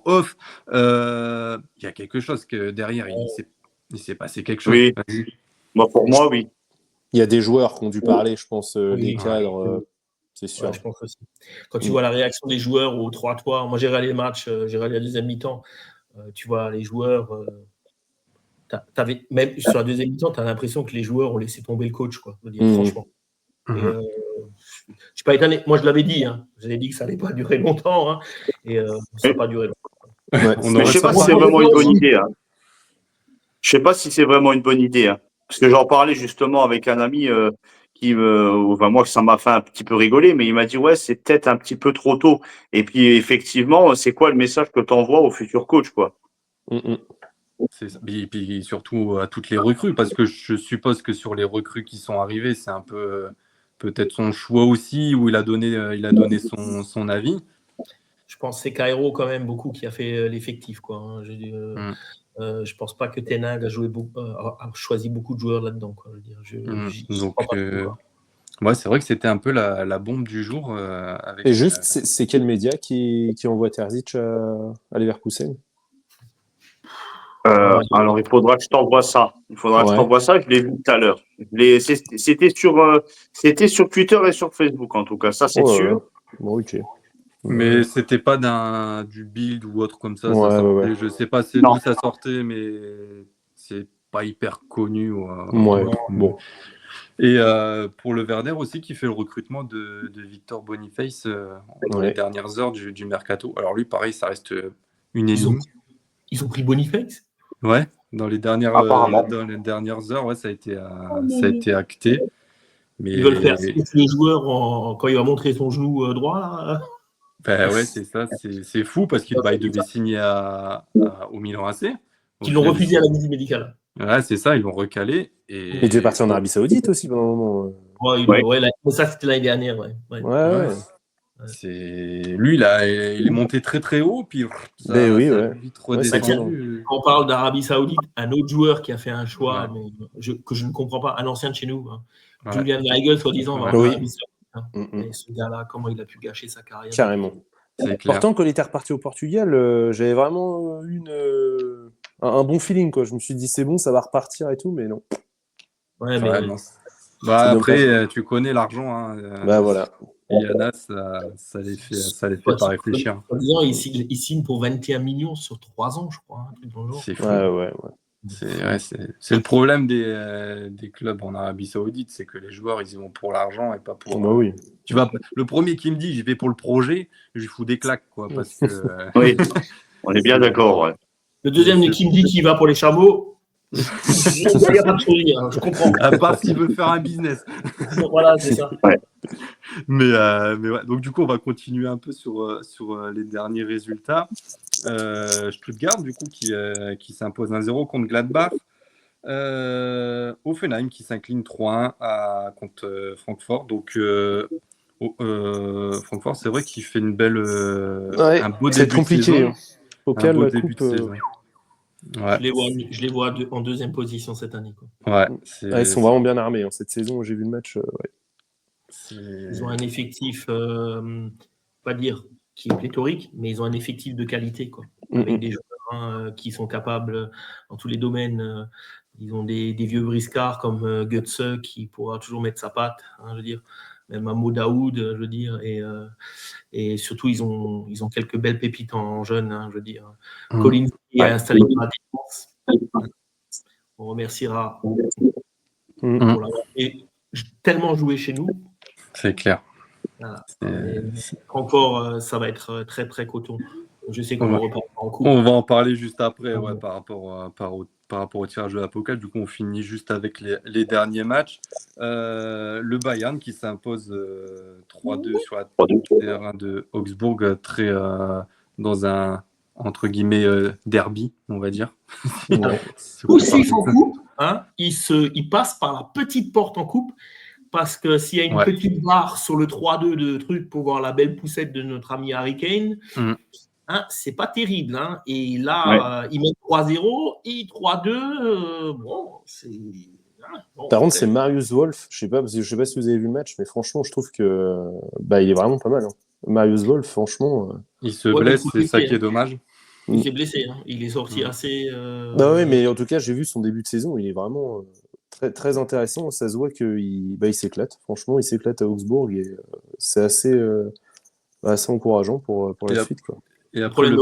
off, il y a quelque chose que derrière, il s'est passé quelque chose. Oui, pour moi, oui. Il y a des joueurs qui ont dû parler, je pense, Oui, des cadres, c'est sûr. Ouais, je pense aussi. Quand tu vois la réaction des joueurs au 3-3, moi j'ai regardé le match, j'ai regardé la deuxième mi-temps, tu vois les joueurs, même sur la deuxième mi-temps, tu as l'impression que les joueurs ont laissé tomber le coach, quoi, je veux dire, franchement. Et, je ne suis pas étonné. Moi, je l'avais dit. Hein. J'avais dit que ça n'allait pas durer longtemps. Hein. Et ça n'a pas duré longtemps. Ouais. On Mais aurait je sais pas si sûrement c'est vraiment une bonne idée. Hein. Je sais pas si c'est vraiment une bonne idée. Hein. Parce que j'en parlais justement avec un ami moi, ça m'a fait un petit peu rigoler, mais il m'a dit, ouais, c'est peut-être un petit peu trop tôt. Et puis, effectivement, c'est quoi le message que tu envoies au futur coach, quoi? C'est ça. Et puis surtout à toutes les recrues, parce que je suppose que sur les recrues qui sont arrivées, c'est un peu peut-être son choix aussi, où il a donné son avis. Je pense que c'est Cairo quand même beaucoup qui a fait l'effectif, quoi. Hein. Je pense pas que Ten Hag a choisi beaucoup de joueurs là-dedans, quoi. Je veux dire, Donc, ouais, c'est vrai que c'était un peu la bombe du jour. Avec, Et juste, c'est quel média qui envoie Terzic à Leverkusen? Alors, il faudra que je t'envoie ça. Je l'ai vu tout à l'heure. C'était sur Twitter et sur Facebook, en tout cas. Ça, c'est sûr. Bon, ok. mais c'était pas du build ou autre comme ça. Ça sortait. Ouais. Je sais pas d'où ça sortait, mais c'est pas hyper connu. Ouais, bon. Et pour le Werder aussi, qui fait le recrutement de Victor Boniface dans les dernières heures du mercato. Alors lui, pareil, ça reste une énigme. Ils ont pris Boniface? Ouais, dans les dernières heures, ouais, ça a été acté. Mais... Ils veulent faire le joueur quand il va montrer son genou droit, là. Ben ouais, c'est ça, c'est fou parce qu'il devait signer au Milan AC. Ils l'ont refusé à la visite médicale. Ouais, c'est ça, ils l'ont recalé. Il devait partir en Arabie Saoudite aussi pendant un moment. Ouais, ça c'était l'année dernière. Ouais. Lui, il est monté très très haut, puis ça a vite redescendu. Quand on parle d'Arabie Saoudite, un autre joueur qui a fait un choix que je ne comprends pas, un ancien de chez nous, hein. Julian Weigl, soi-disant, va en Arabie Saoudite. Hein. Et ce gars-là, comment il a pu gâcher sa carrière? Carrément. Pourtant, quand il était reparti au Portugal, j'avais vraiment eu un bon feeling, quoi. Je me suis dit, c'est bon, ça va repartir et tout, mais non. Ouais, mais non. Après, tu connais l'argent. Hein. Voilà. Yana, ça les fait pas réfléchir. Il signe pour 21 millions sur 3 ans, je crois. C'est fou. Ouais. C'est le problème des clubs en Arabie Saoudite, c'est que les joueurs, ils y vont pour l'argent et pas pour. Oui. Le premier qui me dit, j'y vais pour le projet, je lui fous des claques, quoi, parce que. Oui, on est bien d'accord. Ouais. Le deuxième qui me dit qu'il va pour les chameaux. Je comprends. À part s'il veut faire un business. Voilà, c'est ça. Ouais. Mais ouais. Donc du coup, on va continuer un peu sur les derniers résultats. Stuttgart, du coup, qui s'impose 1-0 contre Gladbach. Hoffenheim qui s'incline 3-1 contre Francfort. Donc Francfort, c'est vrai qu'il fait une belle, un beau début compliqué, de saison. Hein. Un beau début de saison. Ouais. Je les vois en deuxième position cette année. Quoi. Ouais, ils sont vraiment bien armés. Hein. Cette saison, j'ai vu le match. Ils ont un effectif, pas dire qui est pléthorique, mais ils ont un effectif de qualité, quoi. Avec des joueurs qui sont capables dans tous les domaines. Ils ont des vieux briscards comme Götze qui pourra toujours mettre sa patte, je veux dire. Même Amo Daoud, je veux dire. Et surtout, ils ont quelques belles pépites en jeunes, je veux dire. Collins qui est installé dans la défense. On remerciera pour l'avoir tellement joué chez nous. C'est clair. Voilà. Encore, ça va être très très coton. Je sais qu'on va reparler en coupe. On va en parler juste après, par rapport au tirage de la Pokal. Du coup, on finit juste avec les derniers matchs. Le Bayern qui s'impose 3-2 sur la terrain de Augsbourg, très dans un entre guillemets derby, on va dire. Poussif en coupe, hein, il passe par la petite porte en coupe. Parce que s'il y a une petite barre sur le 3-2 de truc pour voir la belle poussette de notre ami Harry Kane, c'est pas terrible. Hein. Et là, il met 3-0 et 3-2. Par contre, c'est Marius Wolf. Je sais pas si vous avez vu le match, mais franchement, je trouve que il est vraiment pas mal. Hein. Marius Wolf, franchement. Il se blesse, c'est ça qui est dommage. Il s'est blessé. Hein. Il est sorti assez. Oui, mais en tout cas, j'ai vu son début de saison. Il est vraiment. Très, très intéressant, ça se voit qu'il s'éclate. Franchement, il s'éclate à Augsbourg et c'est assez encourageant pour la suite. Quoi. Et après, le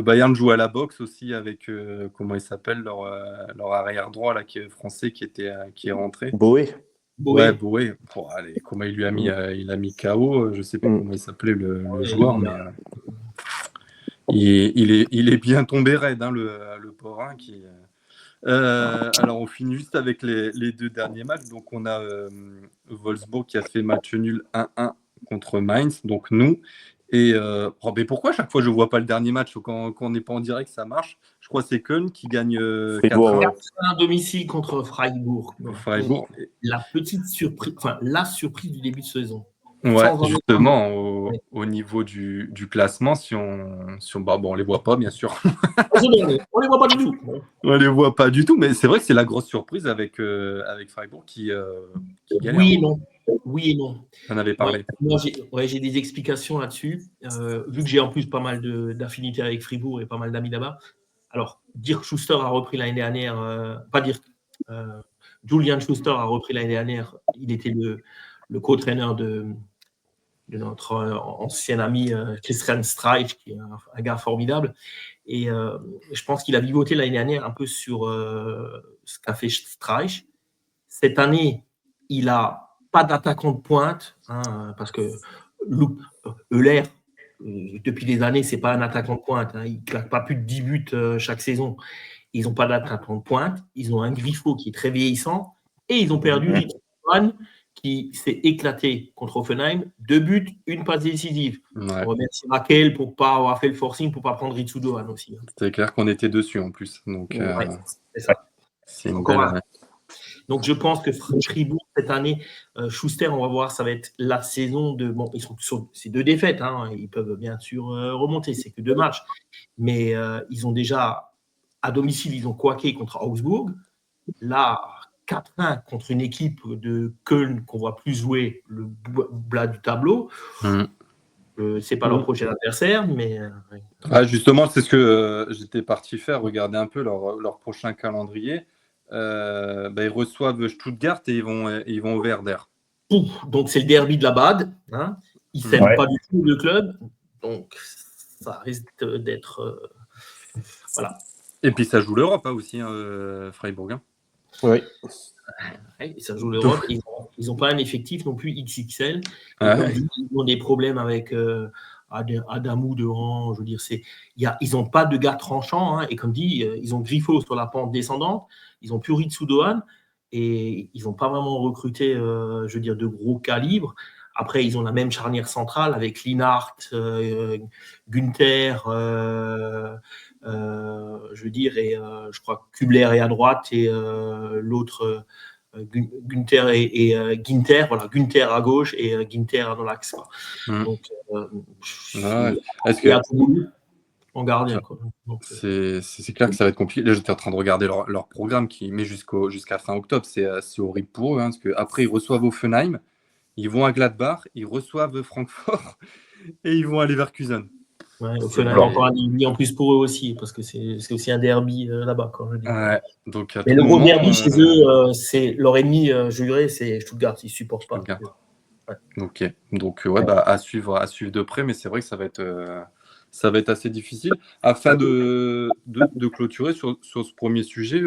Bayern joue à la boxe aussi avec, comment il s'appelle, leur arrière-droit là, qui est français qui est rentré. Boé. Ouais, Boé. Allez, comment il lui a mis, il a mis KO, je sais pas comment il s'appelait le joueur, mais... Il est bien tombé raide, hein, le Porin. Alors, on finit juste avec les deux derniers matchs. Donc, on a Wolfsburg qui a fait match nul 1-1 contre Mainz, donc nous. Et mais pourquoi à chaque fois je ne vois pas le dernier match quand on n'est pas en direct, ça marche? Je crois que c'est Köln qui gagne 4-1 à domicile contre Freiburg. La petite surprise, la surprise du début de saison. Ouais, justement, au niveau du classement, si on on les voit pas, bien sûr. On les voit pas du tout. On les voit pas du tout, mais c'est vrai que c'est la grosse surprise avec Freiburg qui gagne. Oui et non. On avait parlé. Moi, j'ai des explications là-dessus. Vu que j'ai en plus pas mal d'affinités avec Fribourg et pas mal d'amis là-bas. Alors, Dirk Schuster a repris l'année dernière, Julian Schuster a repris l'année dernière. Il était le co-traîneur de notre ancien ami Christian Streich, qui est un gars formidable. Et je pense qu'il a vivoté l'année dernière un peu sur ce qu'a fait Streich. Cette année, il n'a pas d'attaquant de pointe, hein, parce que Euler, depuis des années, ce n'est pas un attaquant de pointe. Hein, il ne claque pas plus de 10 buts chaque saison. Ils n'ont pas d'attaquant de pointe. Ils ont un Griffo qui est très vieillissant. Et ils ont perdu Richard qui s'est éclaté contre Hoffenheim. 2 buts, 1 passe décisive. On remercie Raquel pour ne pas avoir fait le forcing, pour ne pas prendre Ritsu Dohan aussi. C'est clair qu'on était dessus en plus. Donc, c'est ça. C'est encore Donc, je pense que Fribourg, cette année, Schuster, on va voir, ça va être la saison de... Bon, ils sont sur ces 2 défaites. Hein, ils peuvent bien sûr remonter. C'est que 2 matchs. Mais ils ont déjà, à domicile, ils ont couaqué contre Augsbourg. Là... 4-1 contre une équipe de Köln qu'on ne voit plus jouer le bas du tableau. C'est pas leur prochain adversaire, mais... justement, c'est ce que j'étais parti faire, regarder un peu leur prochain calendrier. Ils reçoivent Stuttgart et ils vont au Werder. Donc, c'est le derby de la BAD. Hein. Ils ne s'aiment pas du tout le club. Donc, ça risque d'être... voilà. Et puis, ça joue l'Europe aussi, Freiburg. Oui. Ça joue l'Europe. Ils n'ont pas un effectif non plus XXL. Ils ont des problèmes avec Adamou devant. Je veux dire, ils n'ont pas de gars tranchants. Hein, et comme dit, ils ont Griffo sur la pente descendante. Ils ont plus Ritsu Dohan. Et ils n'ont pas vraiment recruté, je veux dire, de gros calibres. Après, ils ont la même charnière centrale avec Linhart, Günther. Je veux dire, et je crois que Kubler est à droite et l'autre Günther et Ginter, voilà, Günther à gauche et Ginter dans l'axe. Donc, est-ce que en gardien, quoi. C'est clair que ça va être compliqué. Là, j'étais en train de regarder leur programme qui met jusqu'à fin octobre. C'est horrible pour eux, hein, parce qu'après, ils reçoivent Offenheim, ils vont à Gladbach, ils reçoivent Francfort et ils vont à Leverkusen. Offenheim encore un ennemi en plus pour eux aussi, parce que c'est aussi un derby là-bas. Donc, mais le gros derby chez eux, c'est leur ennemi juré, c'est Stuttgart. Ils ne supportent pas. Ok. Donc, à suivre de près, mais c'est vrai que ça va être assez difficile. Afin de clôturer sur ce premier sujet,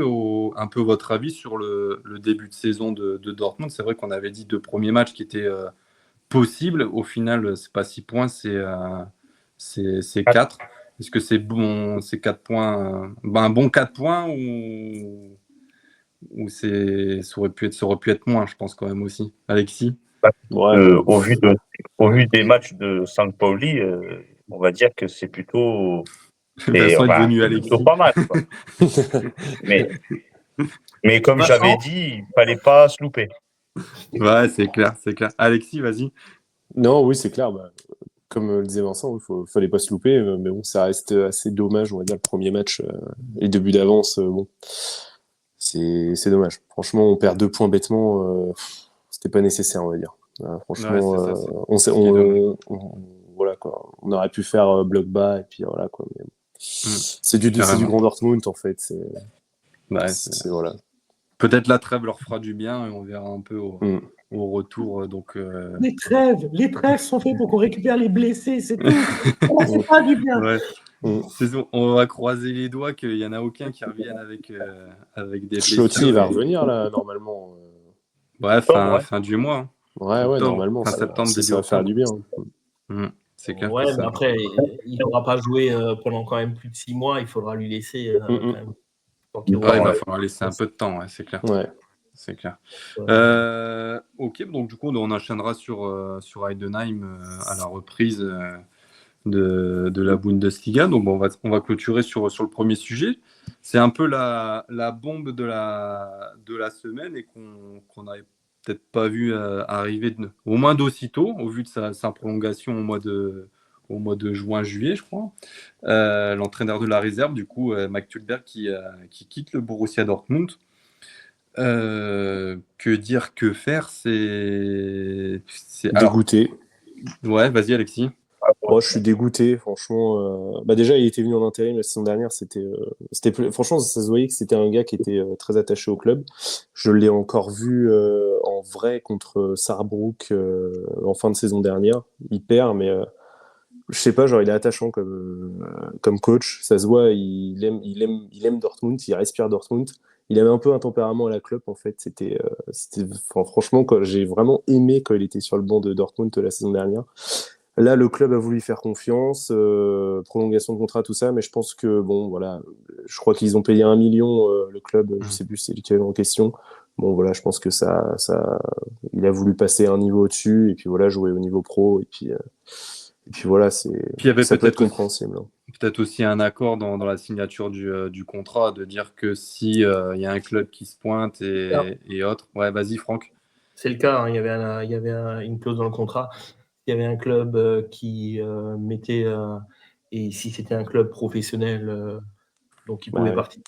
un peu votre avis sur le début de saison de Dortmund. C'est vrai qu'on avait dit 2 premiers matchs qui étaient possible. Au final, c'est pas 6 points, c'est 4. Est-ce que c'est bon, ces 4 points, un bon 4 points ou ça aurait pu être moins, je pense quand même aussi. Alexis? Ouais. Au vu des matchs de Saint-Pauli, on va dire que c'est plutôt, Vincent est devenu plutôt Alexis. pas mal, quoi. Mais comme j'avais dit, il fallait pas se louper. Ouais, c'est clair. Alexis, vas-y. Non, oui, c'est clair. Comme le disait Vincent, il fallait pas se louper, mais bon, ça reste assez dommage, on va dire, le premier match, les débuts d'avance, bon, c'est dommage. Franchement, on perd 2 points bêtement, c'était pas nécessaire, on va dire. Franchement, ouais, c'est ça, voilà, quoi. On aurait pu faire bloc bas, et puis voilà, quoi. Mais c'est du grand Dortmund, en fait. Voilà. Peut-être la trêve leur fera du bien et on verra un peu au retour. Donc, Les trêves sont faits pour qu'on récupère les blessés, c'est tout. C'est pas du bien. Ouais. On va croiser les doigts qu'il n'y en a aucun qui revienne avec des blessures. Schlotti va revenir là, normalement. Ouais, fin du mois. Hein. Ouais, normalement. Fin septembre, début ça va faire du bien. C'est clair. Ouais, mais après, il n'aura pas joué pendant quand même plus de 6 mois. Il faudra lui laisser. Quand même, il va falloir laisser un peu de temps, ouais, c'est clair. Ouais. C'est clair. Ok, donc du coup, on enchaînera sur Heidenheim à la reprise de la Bundesliga. Donc, on va clôturer sur le premier sujet. C'est un peu la bombe de la semaine et qu'on n'avait peut-être pas vu arriver au moins d'aussitôt, au vu de sa prolongation au mois de juin-juillet, je crois. L'entraîneur de la réserve, du coup, Max Tulberg, qui quitte le Borussia Dortmund. Que dire, que faire, c'est dégoûté. Ouais, vas-y Alexis. Moi, je suis dégoûté, franchement. Déjà, il était venu en intérim la saison dernière. Franchement, ça se voyait que c'était un gars qui était très attaché au club. Je l'ai encore vu en vrai contre Saarbrück en fin de saison dernière. Il perd, mais je sais pas, genre il est attachant comme coach. Ça se voit, il aime Dortmund, il respire Dortmund. Il avait un peu un tempérament à la Klopp, en fait. Franchement, j'ai vraiment aimé quand il était sur le banc de Dortmund la saison dernière. Là, le club a voulu faire confiance, prolongation de contrat, tout ça, mais je pense que, bon, voilà, je crois qu'ils ont payé 1 million, le club, je sais plus c'est lequel en question. Bon, voilà, je pense que il a voulu passer un niveau au-dessus, et puis voilà, jouer au niveau pro, et puis voilà, ça peut être compréhensible. Peut-être aussi un accord dans la signature du contrat, de dire que si il y a un club qui se pointe et autres. Ouais, vas-y Franck. C'est le cas, hein, il y avait une clause dans le contrat. Il y avait un club qui mettait, et si c'était un club professionnel, donc il pouvait partir.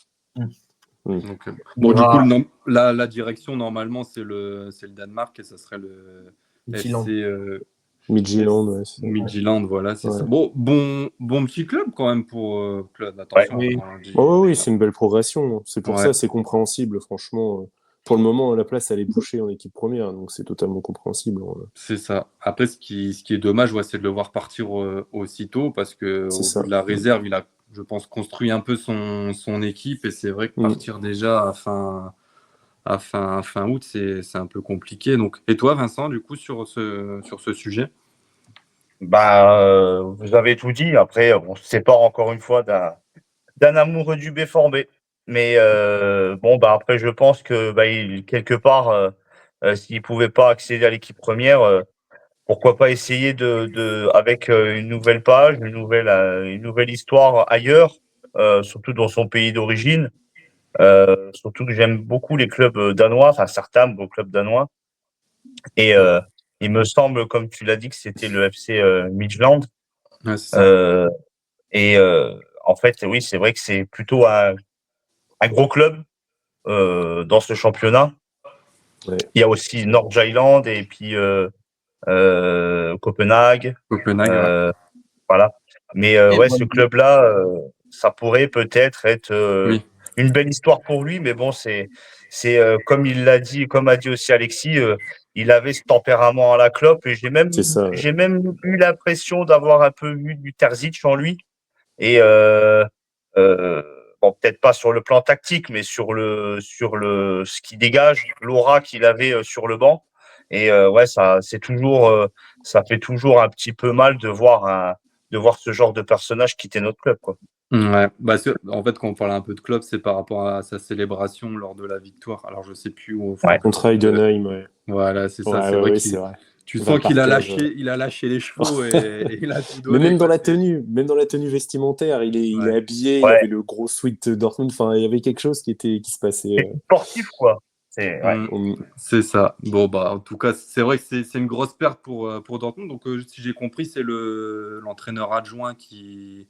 Donc, du coup, la direction, normalement, c'est le Danemark et ça serait le FC Midtjylland, Midtjylland, voilà, c'est ça. Bon petit club quand même pour Claude. Attention. Oui, c'est une belle progression. C'est pour ça, c'est compréhensible, franchement. Pour le moment, la place, elle est bouchée en équipe première, donc c'est totalement compréhensible. C'est ça. Après, ce qui est dommage, c'est de le voir partir aussitôt, parce que au bout de la réserve, il a, je pense, construit un peu son équipe, et c'est vrai que partir déjà à fin août, c'est un peu compliqué. Donc, et toi, Vincent, du coup, sur ce sujet? Vous avez tout dit. Après, on se sépare encore une fois d'un amoureux du BFORB. Mais après, je pense que quelque part, s'il pouvait pas accéder à l'équipe première, pourquoi pas essayer avec une nouvelle page, une nouvelle histoire ailleurs, surtout dans son pays d'origine. Surtout que j'aime beaucoup les clubs danois, enfin certains beaux clubs danois. Et il me semble, comme tu l'as dit, que c'était le FC Midtjylland. Ouais, c'est ça. En fait, oui, c'est vrai que c'est plutôt un gros club dans ce championnat. Ouais. Il y a aussi Nordjylland et puis Copenhague. Voilà. Mais ce club-là, ça pourrait peut-être être une belle histoire pour lui. Mais bon, c'est comme il l'a dit, comme a dit aussi Alexis, il avait ce tempérament à la Klopp. Et j'ai même eu l'impression d'avoir un peu vu du Terzic en lui. Et peut-être pas sur le plan tactique, mais sur ce qui dégage, l'aura qu'il avait sur le banc. Et ça, c'est toujours ça fait toujours un petit peu mal de voir ce genre de personnage quitter notre club, quoi. Ouais, en fait, quand on parle un peu de Klopp, c'est par rapport à sa célébration lors de la victoire. Alors, je sais plus où. Contre Heidenheim, ouais. Voilà, c'est ça. Ouais, C'est vrai c'est vrai. tu Dans sens le parterre, il a lâché les chevaux et il a tout Mais donné. même dans la tenue vestimentaire, il est habillé, il Ouais. avait le gros sweat Dortmund. Enfin, il y avait quelque chose qui se passait. C'est sportif, quoi. C'est, ouais. C'est ça. Bon, en tout cas, c'est vrai que c'est une grosse perte pour Dortmund. Donc, si j'ai compris, c'est l'entraîneur adjoint qui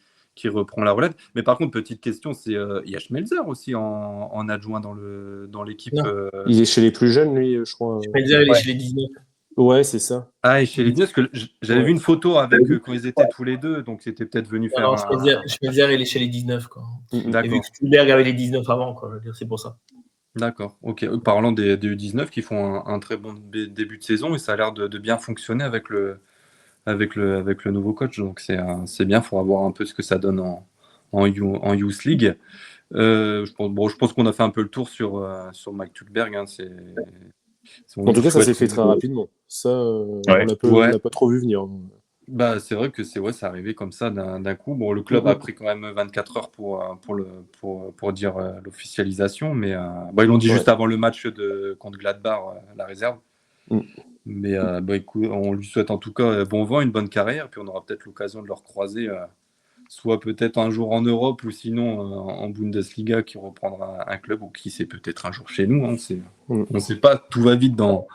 reprend la relève. Mais par contre, petite question, il y a Schmelzer aussi en adjoint dans l'équipe. Non. Il est chez les plus jeunes, lui, je crois. Schmelzer, il est chez les 19. Ouais, c'est ça. Ah, et chez les 19, parce que j'avais vu une photo avec quand ils étaient tous les deux, donc c'était peut-être venu faire Non, Schmelzer, il est chez les 19, quoi. Et vu D'accord. que Stuttgart avait les 19 avant, quoi, je veux dire, c'est pour ça. D'accord, ok. Parlant des U19 qui font un très bon début de saison et ça a l'air de bien fonctionner avec le nouveau coach. Donc c'est bien, il faudra voir un peu ce que ça donne en Youth League. Je pense qu'on a fait un peu le tour sur Mike Tulberg. Hein, En tout cas, ça s'est fait très rapidement. Ça, on n'a pas trop vu venir. C'est vrai que c'est arrivé comme ça d'un coup. Bon, le club a pris quand même 24 heures pour dire l'officialisation, mais ils l'ont dit juste avant le match contre Gladbach, la réserve. Mais écoute, on lui souhaite en tout cas bon vent, une bonne carrière, puis on aura peut-être l'occasion de le recroiser, soit peut-être un jour en Europe ou sinon en Bundesliga qui reprendra un club, ou qui sait, peut-être un jour chez nous. Hein, on ne sait pas, tout va vite dans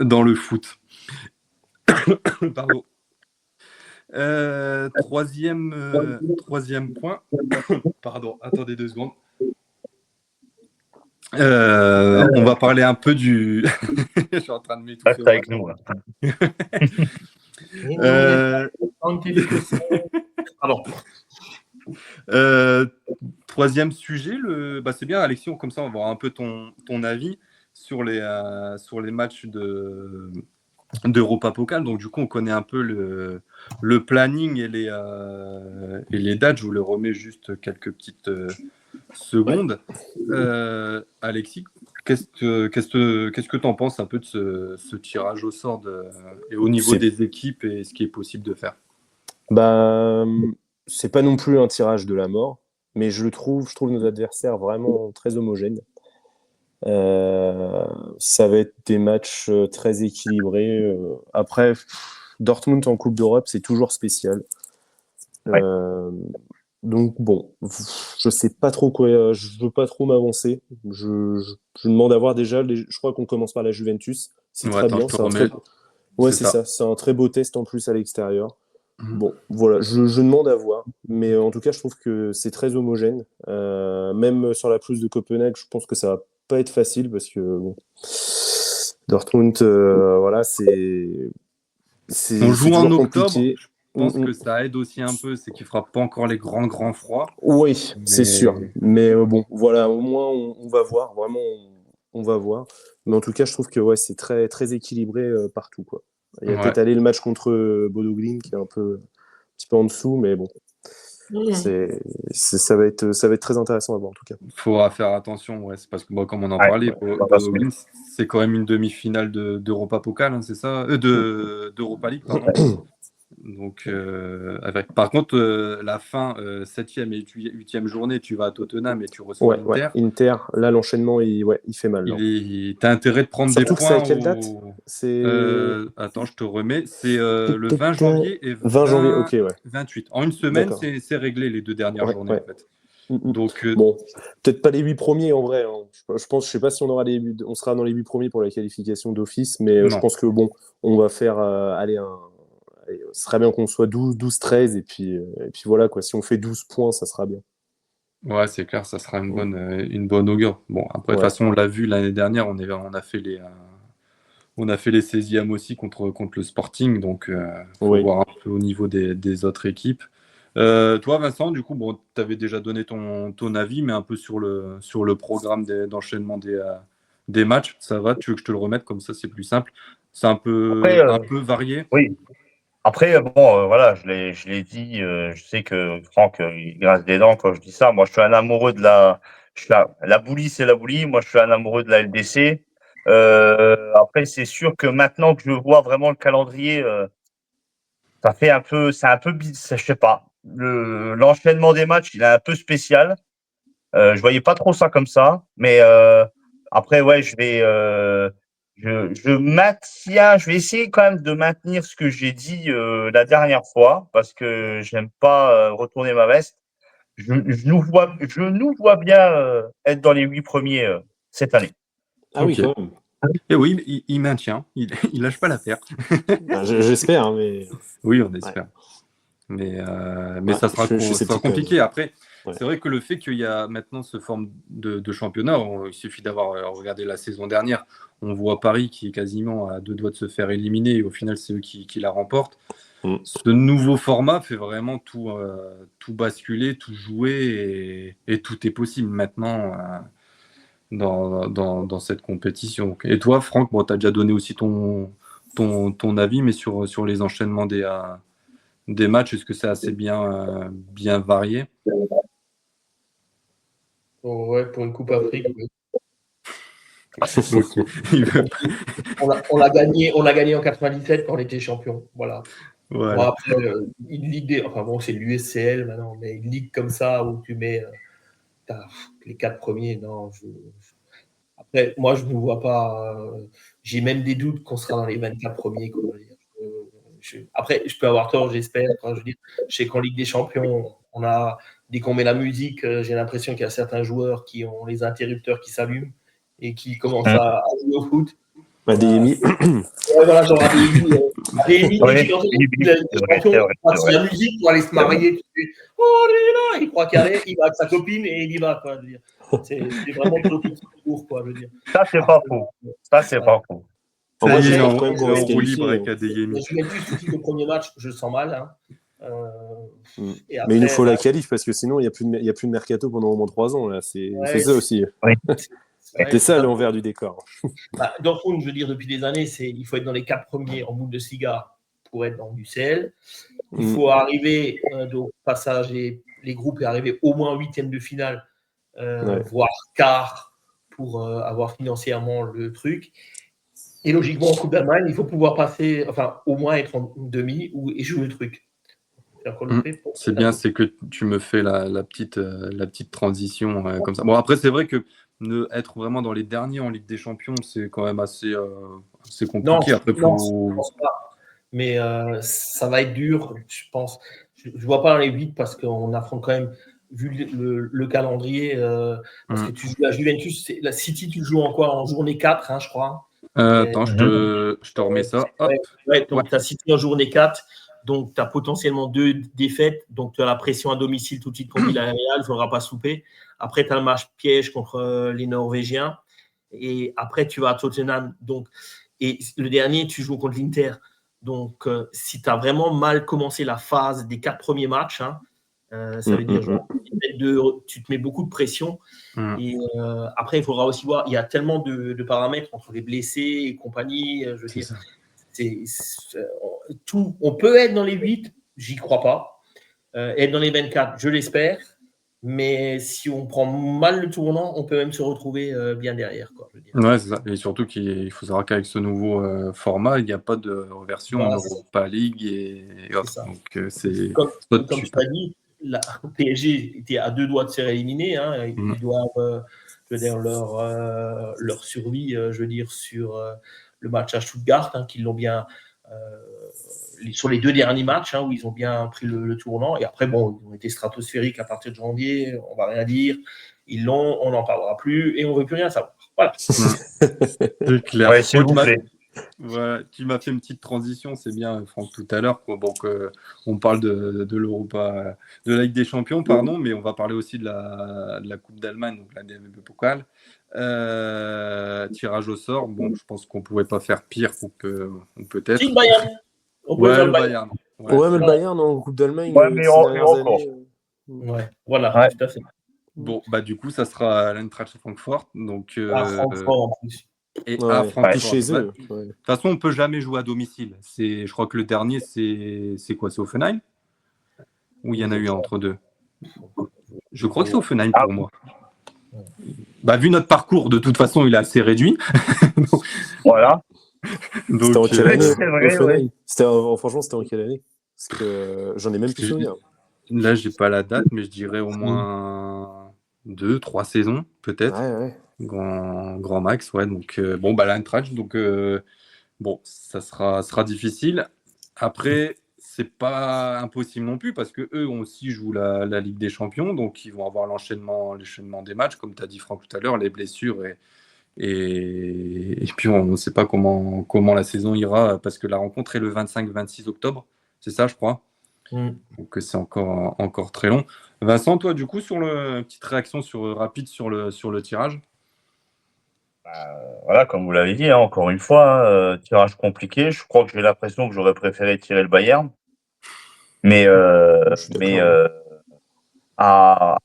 le foot. Pardon. Troisième point. Pardon, attendez 2 secondes. On va parler un peu du. Je suis en train de m'étouffer. Reste avec nous. Pardon. Troisième sujet, c'est bien, Alexis, comme ça on va voir un peu ton avis sur les matchs d'Europa Pokal. Donc du coup on connaît un peu le planning et les dates. Je vous les remets juste quelques petites secondes. Alexis, qu'est-ce que tu en penses un peu de ce tirage au sort et au niveau des équipes et ce qui est possible de faire? C'est pas non plus un tirage de la mort, mais je trouve nos adversaires vraiment très homogènes. Ça va être des matchs très équilibrés. Après, Dortmund en Coupe d'Europe, c'est toujours spécial. Donc bon, je sais pas trop quoi, je veux pas trop m'avancer. Je demande à voir déjà. Je crois qu'on commence par la Juventus. C'est très bien. C'est ça. C'est un très beau test en plus à l'extérieur. Bon, voilà, je demande à voir, mais en tout cas, je trouve que c'est très homogène. Même sur la pelouse de Copenhague, je pense que ça va pas être facile parce que Dortmund, voilà, on joue en octobre. Compliqué. Je pense que ça aide aussi un peu, c'est qu'il fera pas encore les grands froids. Oui, c'est sûr. Mais bon, voilà, au moins on va voir, vraiment, on va voir. Mais en tout cas, je trouve que c'est très très équilibré partout, quoi. Il y a peut-être le match contre Bodo Glimt qui est un petit peu en dessous, mais bon, ça va être très intéressant à voir en tout cas. Il faudra faire attention, c'est parce que comme on en parlait, Bodo Glimt, c'est quand même une demi-finale d'Europa Pokal, hein, c'est ça, d'Europa League, pardon. Donc, par contre, la fin, 7e et 8e journée, tu vas à Tottenham et tu reçois Inter. Inter, là, l'enchaînement, il fait mal. Tu as intérêt de prendre surtout des points. C'est à quelle date attends, je te remets. C'est le 20 janvier et 20 janvier, ok, 28. En une semaine, c'est réglé les 2 dernières journées, en fait. Donc, bon, peut-être pas les 8 premiers en vrai. Hein. Je sais pas si on sera dans les 8 premiers pour la qualification d'office, mais je pense que on va faire ce serait bien qu'on soit 12-13 et puis voilà quoi. Si on fait 12 points, ça sera bien. Ouais, c'est clair, ça sera une bonne augure. Bon, après, de toute façon, on l'a vu l'année dernière, on a fait les 16e aussi contre le Sporting, donc faut voir un peu au niveau des autres équipes. Toi, Vincent, du coup, tu avais déjà donné ton avis, mais un peu sur le programme d'enchaînement des matchs. Ça va? Tu veux que je te le remette comme ça, c'est plus simple. C'est un peu varié. Oui. Après, voilà, je l'ai dit. Je sais que Franck, il grince des dents quand je dis ça. Moi, je suis un amoureux de la boulie, c'est la boulie. Moi, je suis un amoureux de la LDC. Après, c'est sûr que maintenant que je vois vraiment le calendrier, c'est un peu, je sais pas. L'enchaînement des matchs, il est un peu spécial. Je voyais pas trop ça comme ça, mais après, ouais, je maintiens, je vais essayer quand même de maintenir ce que j'ai dit la dernière fois, parce que j'aime pas retourner ma veste. Je nous vois bien être dans les 8 premiers cette année. Ah oui, Ok. quand même. Et oui, il maintient, il lâche pas l'affaire. Ben, j'espère, hein, mais Oui, on ouais. espère. Mais Ouais, ça sera, je suis ça sera sceptique quand même. compliqué. Après, Ouais. c'est vrai que le fait qu'il y a maintenant ce forme de championnat, il suffit d'avoir regardé la saison dernière, on voit Paris qui est quasiment à 2 doigts de se faire éliminer et au final, c'est eux qui la remportent. Mm. Ce nouveau format fait vraiment tout basculer, tout jouer et tout est possible maintenant dans cette compétition. Et toi, Franck, bon, tu as déjà donné aussi ton avis, mais sur les enchaînements des matchs, est-ce que c'est assez bien varié? Ouais, pour une Coupe Afrique, oui. Ok. On l'a gagné en 97 quand on était champion. Voilà. Bon, Voilà. après, une ligue enfin bon, c'est l'USCL maintenant, mais une ligue comme ça où tu mets les 4 premiers, non. Après, moi, je ne me vois pas. J'ai même des doutes qu'on sera dans les 24 premiers. Quoi, je veux dire. Après, je peux avoir tort, j'espère. Enfin, je veux dire, je sais qu'en Ligue des Champions, dès qu'on met la musique, j'ai l'impression qu'il y a certains joueurs qui ont les interrupteurs qui s'allument et qui commencent à jouer au foot. Bah, DMI. Ouais, voilà, genre ADMI, Ouais, dès qu'il entend la musique pour aller se marier, tu sais, oh, il est là, il croit qu'il allait, il va avec sa copine et il y va, quoi. Je veux dire. C'est vraiment trop court, quoi, je veux dire. Ça, c'est pas faux. Ça, c'est pas faux. Enfin, moi, Ça y est, j'espère il quand même qu'on est va en se roue libre qualifier. avec Adeyemi. Juventus, tout de suite, le premier match, je le sens mal. Hein. Et après, mais il nous faut la qualif parce que sinon, il n'y a plus de mercato pendant au moins 3 ans. Là. C'est ça aussi. Oui. C'est ça l'envers du décor. Dortmund, je veux dire, depuis des années, il faut être dans les 4 premiers en boule de cigare pour être dans l'UCL. Il faut arriver, au passage, les groupes, et arriver au moins 8e de finale, voire quart, pour avoir financièrement le truc. Et logiquement, en Coupe d'Allemagne, il faut pouvoir passer, enfin, au moins être en demi et jouer le truc. C'est bien, c'est que tu me fais la petite transition comme ça. Bon, après, c'est vrai que être vraiment dans les derniers en Ligue des Champions, c'est quand même assez compliqué. Non, après, je pense pas. Mais ça va être dur, je pense. Je ne vois pas dans les 8 parce qu'on affronte quand même, vu le calendrier, parce que tu joues à Juventus, la City, tu le joues en quoi? En journée 4, hein, je crois. Attends, je te remets ça. Hop. Donc, tu as City en journée 4. Donc, tu as potentiellement 2 défaites. Donc, tu as la pression à domicile tout de suite contre Villarreal. Il ne faudra pas souper. Après, tu as le match piège contre les Norvégiens. Et après, tu vas à Tottenham. Donc, et le dernier, tu joues contre l'Inter. Donc, si tu as vraiment mal commencé la phase des 4 premiers matchs, hein, ça veut dire tu te mets beaucoup de pression. Et après, il faudra aussi voir, il y a tellement de paramètres entre les blessés et compagnie. Je veux dire, tout. On peut être dans les 8, j'y crois pas. Être dans les 24, je l'espère. Mais si on prend mal le tournant, on peut même se retrouver bien derrière. Quoi, je veux dire. Ouais, c'est ça. Et surtout qu'il faut savoir qu'avec ce nouveau format, il n'y a pas de version en Europa League et autres. Donc, c'est comme tu as dit, la PSG était à 2 doigts de se faire éliminer. Hein. Ils doivent, je veux dire, leur survie, je veux dire, sur le match à Stuttgart, hein, qu'ils l'ont bien sur les 2 derniers matchs, hein, où ils ont bien pris le tournant. Et après, bon, ils ont été stratosphériques à partir de janvier. On va rien dire. Ils l'ont, on n'en parlera plus et on ne veut plus rien savoir. Voilà. C'est clair. Ouais, s'il vous plaît. Voilà, tu m'as fait une petite transition, c'est bien, Franck, tout à l'heure. Donc, on parle de l'Europa, de la Ligue des Champions, pardon, mais on va parler aussi de la Coupe d'Allemagne, donc la DFB Pokal. Tirage au sort. Bon, je pense qu'on ne pouvait pas faire pire, peut-être. Si, le Bayern. Le Bayern. Ouais, mais le Bayern en Coupe d'Allemagne, mais ces dernières années. Ouais, voilà, tout à fait. Bon, bah du coup, ça sera l'Eintracht Francfort. Donc, à Francfort en plus. Et à Francfort. Chez eux. De toute façon, on ne peut jamais jouer à domicile. Je crois que le dernier, c'est quoi? C'est Offenheim? Ou il y en a eu un entre deux? Je crois que c'est Offenheim pour moi. vu notre parcours, de toute façon, il est assez réduit. Voilà. Donc, C'était en quelle année c'est vrai, ouais. Franchement, c'était en quelle année? Parce que j'en ai même plus souvenir. Là, j'ai pas la date, mais je dirais au moins 2-3 saisons, peut-être. Ouais. Grand max, ouais. Donc, l'Eintracht, donc, ça sera difficile. Après, c'est pas impossible non plus, parce que eux aussi jouent la Ligue des Champions, donc ils vont avoir l'enchaînement des matchs, comme tu as dit, Franck, tout à l'heure, les blessures et puis on ne sait pas comment la saison ira, parce que la rencontre est le 25-26 octobre, c'est ça, je crois. Donc c'est encore très long. Vincent, toi, du coup, petite réaction rapide sur le tirage. Voilà, comme vous l'avez dit, hein, encore une fois, tirage compliqué. Je crois que j'ai l'impression que j'aurais préféré tirer le Bayern. Mais à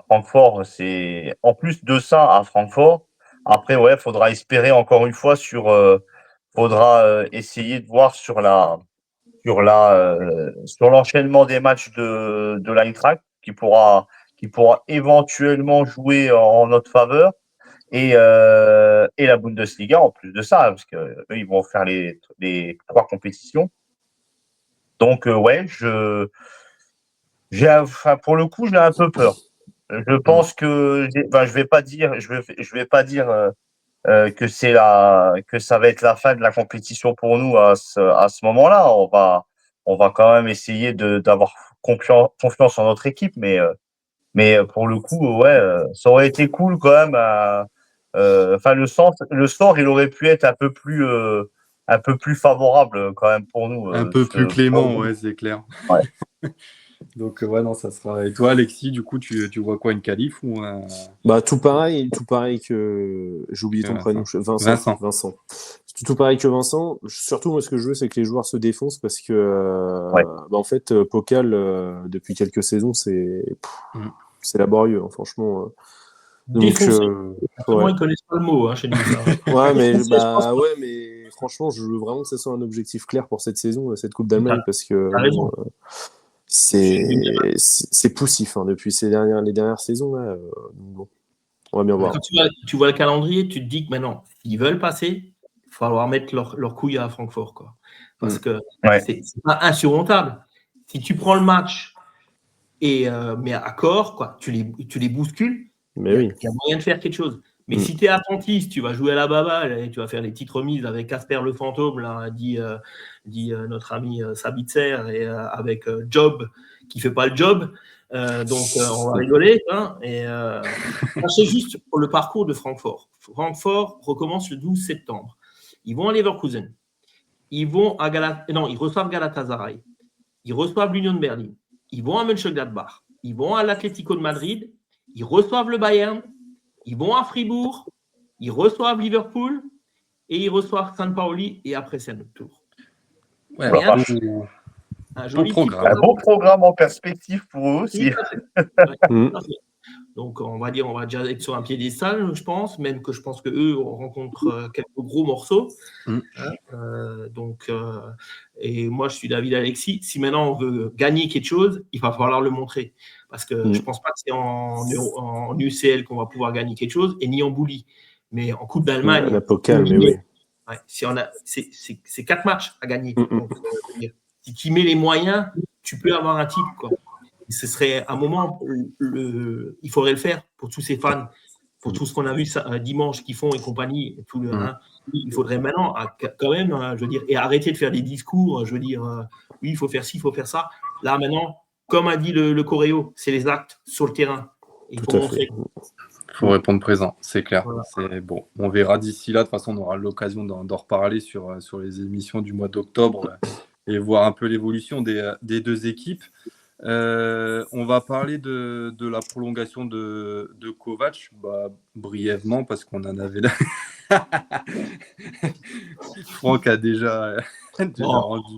Francfort, c'est en plus de ça à Francfort. Après, ouais, faudra espérer encore une fois faudra essayer de voir sur l'enchaînement des matchs de l'Eintracht qui pourra éventuellement jouer en notre faveur et la Bundesliga en plus de ça, parce que eux, ils vont faire les 3 compétitions. Donc ouais, pour le coup, j'ai un peu peur. Je pense que je vais pas dire que ça va être la fin de la compétition pour nous à ce moment-là. On va quand même essayer d'avoir confiance en notre équipe, mais pour le coup, ouais, ça aurait été cool quand même. Le sort, il aurait pu être un peu plus favorable quand même pour nous. Un peu plus clément, ouais, c'est clair. Ouais. Donc, non, ça sera. Et toi, Alexis, du coup, tu vois quoi, une qualif ou un... Tout pareil que. J'ai oublié ton prénom. Vincent. Tout pareil que Vincent. Surtout, moi, ce que je veux, c'est que les joueurs se défoncent parce que, en fait, Pokal, depuis quelques saisons, c'est laborieux, hein, franchement. Donc, ils connaissent pas le mot, hein, chez nous. mais franchement, je veux vraiment que ce soit un objectif clair pour cette saison, cette Coupe d'Allemagne, parce que c'est poussif depuis les dernières saisons. Là, on va bien voir. Quand tu vois le calendrier, tu te dis que maintenant, s'ils veulent passer, il va falloir mettre leur couille à Francfort, quoi. Parce que c'est pas insurmontable. Si tu prends le match mais à corps, quoi, tu les bouscules, il y a moyen de faire quelque chose. Mais si tu es attentiste, tu vas jouer à la baballe et tu vas faire les petites remises avec Casper le fantôme, là, dit notre ami Sabitzer, et avec Job qui fait pas le job. Donc on va rigoler. Hein, et c'est juste pour le parcours de Francfort. Francfort recommence le 12 septembre. Ils vont à Leverkusen. Ils reçoivent Galatasaray. Ils reçoivent l'Union de Berlin. Ils vont à Mönchengladbach. Ils vont à l'Atlético de Madrid. Ils reçoivent le Bayern. Ils vont à Fribourg. Ils reçoivent Liverpool. Et ils reçoivent San Paoli. Et après, c'est notre tour. Ouais, un joli programme. Un bon programme en perspective pour eux aussi. Donc, on va déjà être sur un piédestal, je pense, même que je pense qu'eux rencontrent quelques gros morceaux. Et moi, je suis David Alexis. Si maintenant on veut gagner quelque chose, il va falloir le montrer. Parce que je ne pense pas que c'est en UCL qu'on va pouvoir gagner quelque chose, et ni en Bouli. Mais en Coupe d'Allemagne, la Pokal, mais oui. C'est 4 matchs à gagner. Donc, si tu mets les moyens, tu peux avoir un titre, quoi. Ce serait un moment, il faudrait le faire pour tous ces fans, pour tout ce qu'on a vu dimanche qu'ils font et compagnie. Il faudrait maintenant, quand même, je veux dire, et arrêter de faire des discours, je veux dire, oui, il faut faire ci, il faut faire ça. Là, maintenant, comme a dit le Coréo, c'est les actes sur le terrain. Il faut montrer. Il faut répondre présent, c'est clair. Voilà. C'est bon. On verra d'ici là. De toute façon, on aura l'occasion d'en reparler sur les émissions du mois d'octobre et voir un peu l'évolution des deux équipes. On va parler de la prolongation de Kovac, brièvement, parce qu'on en avait là. Franck a déjà rendu.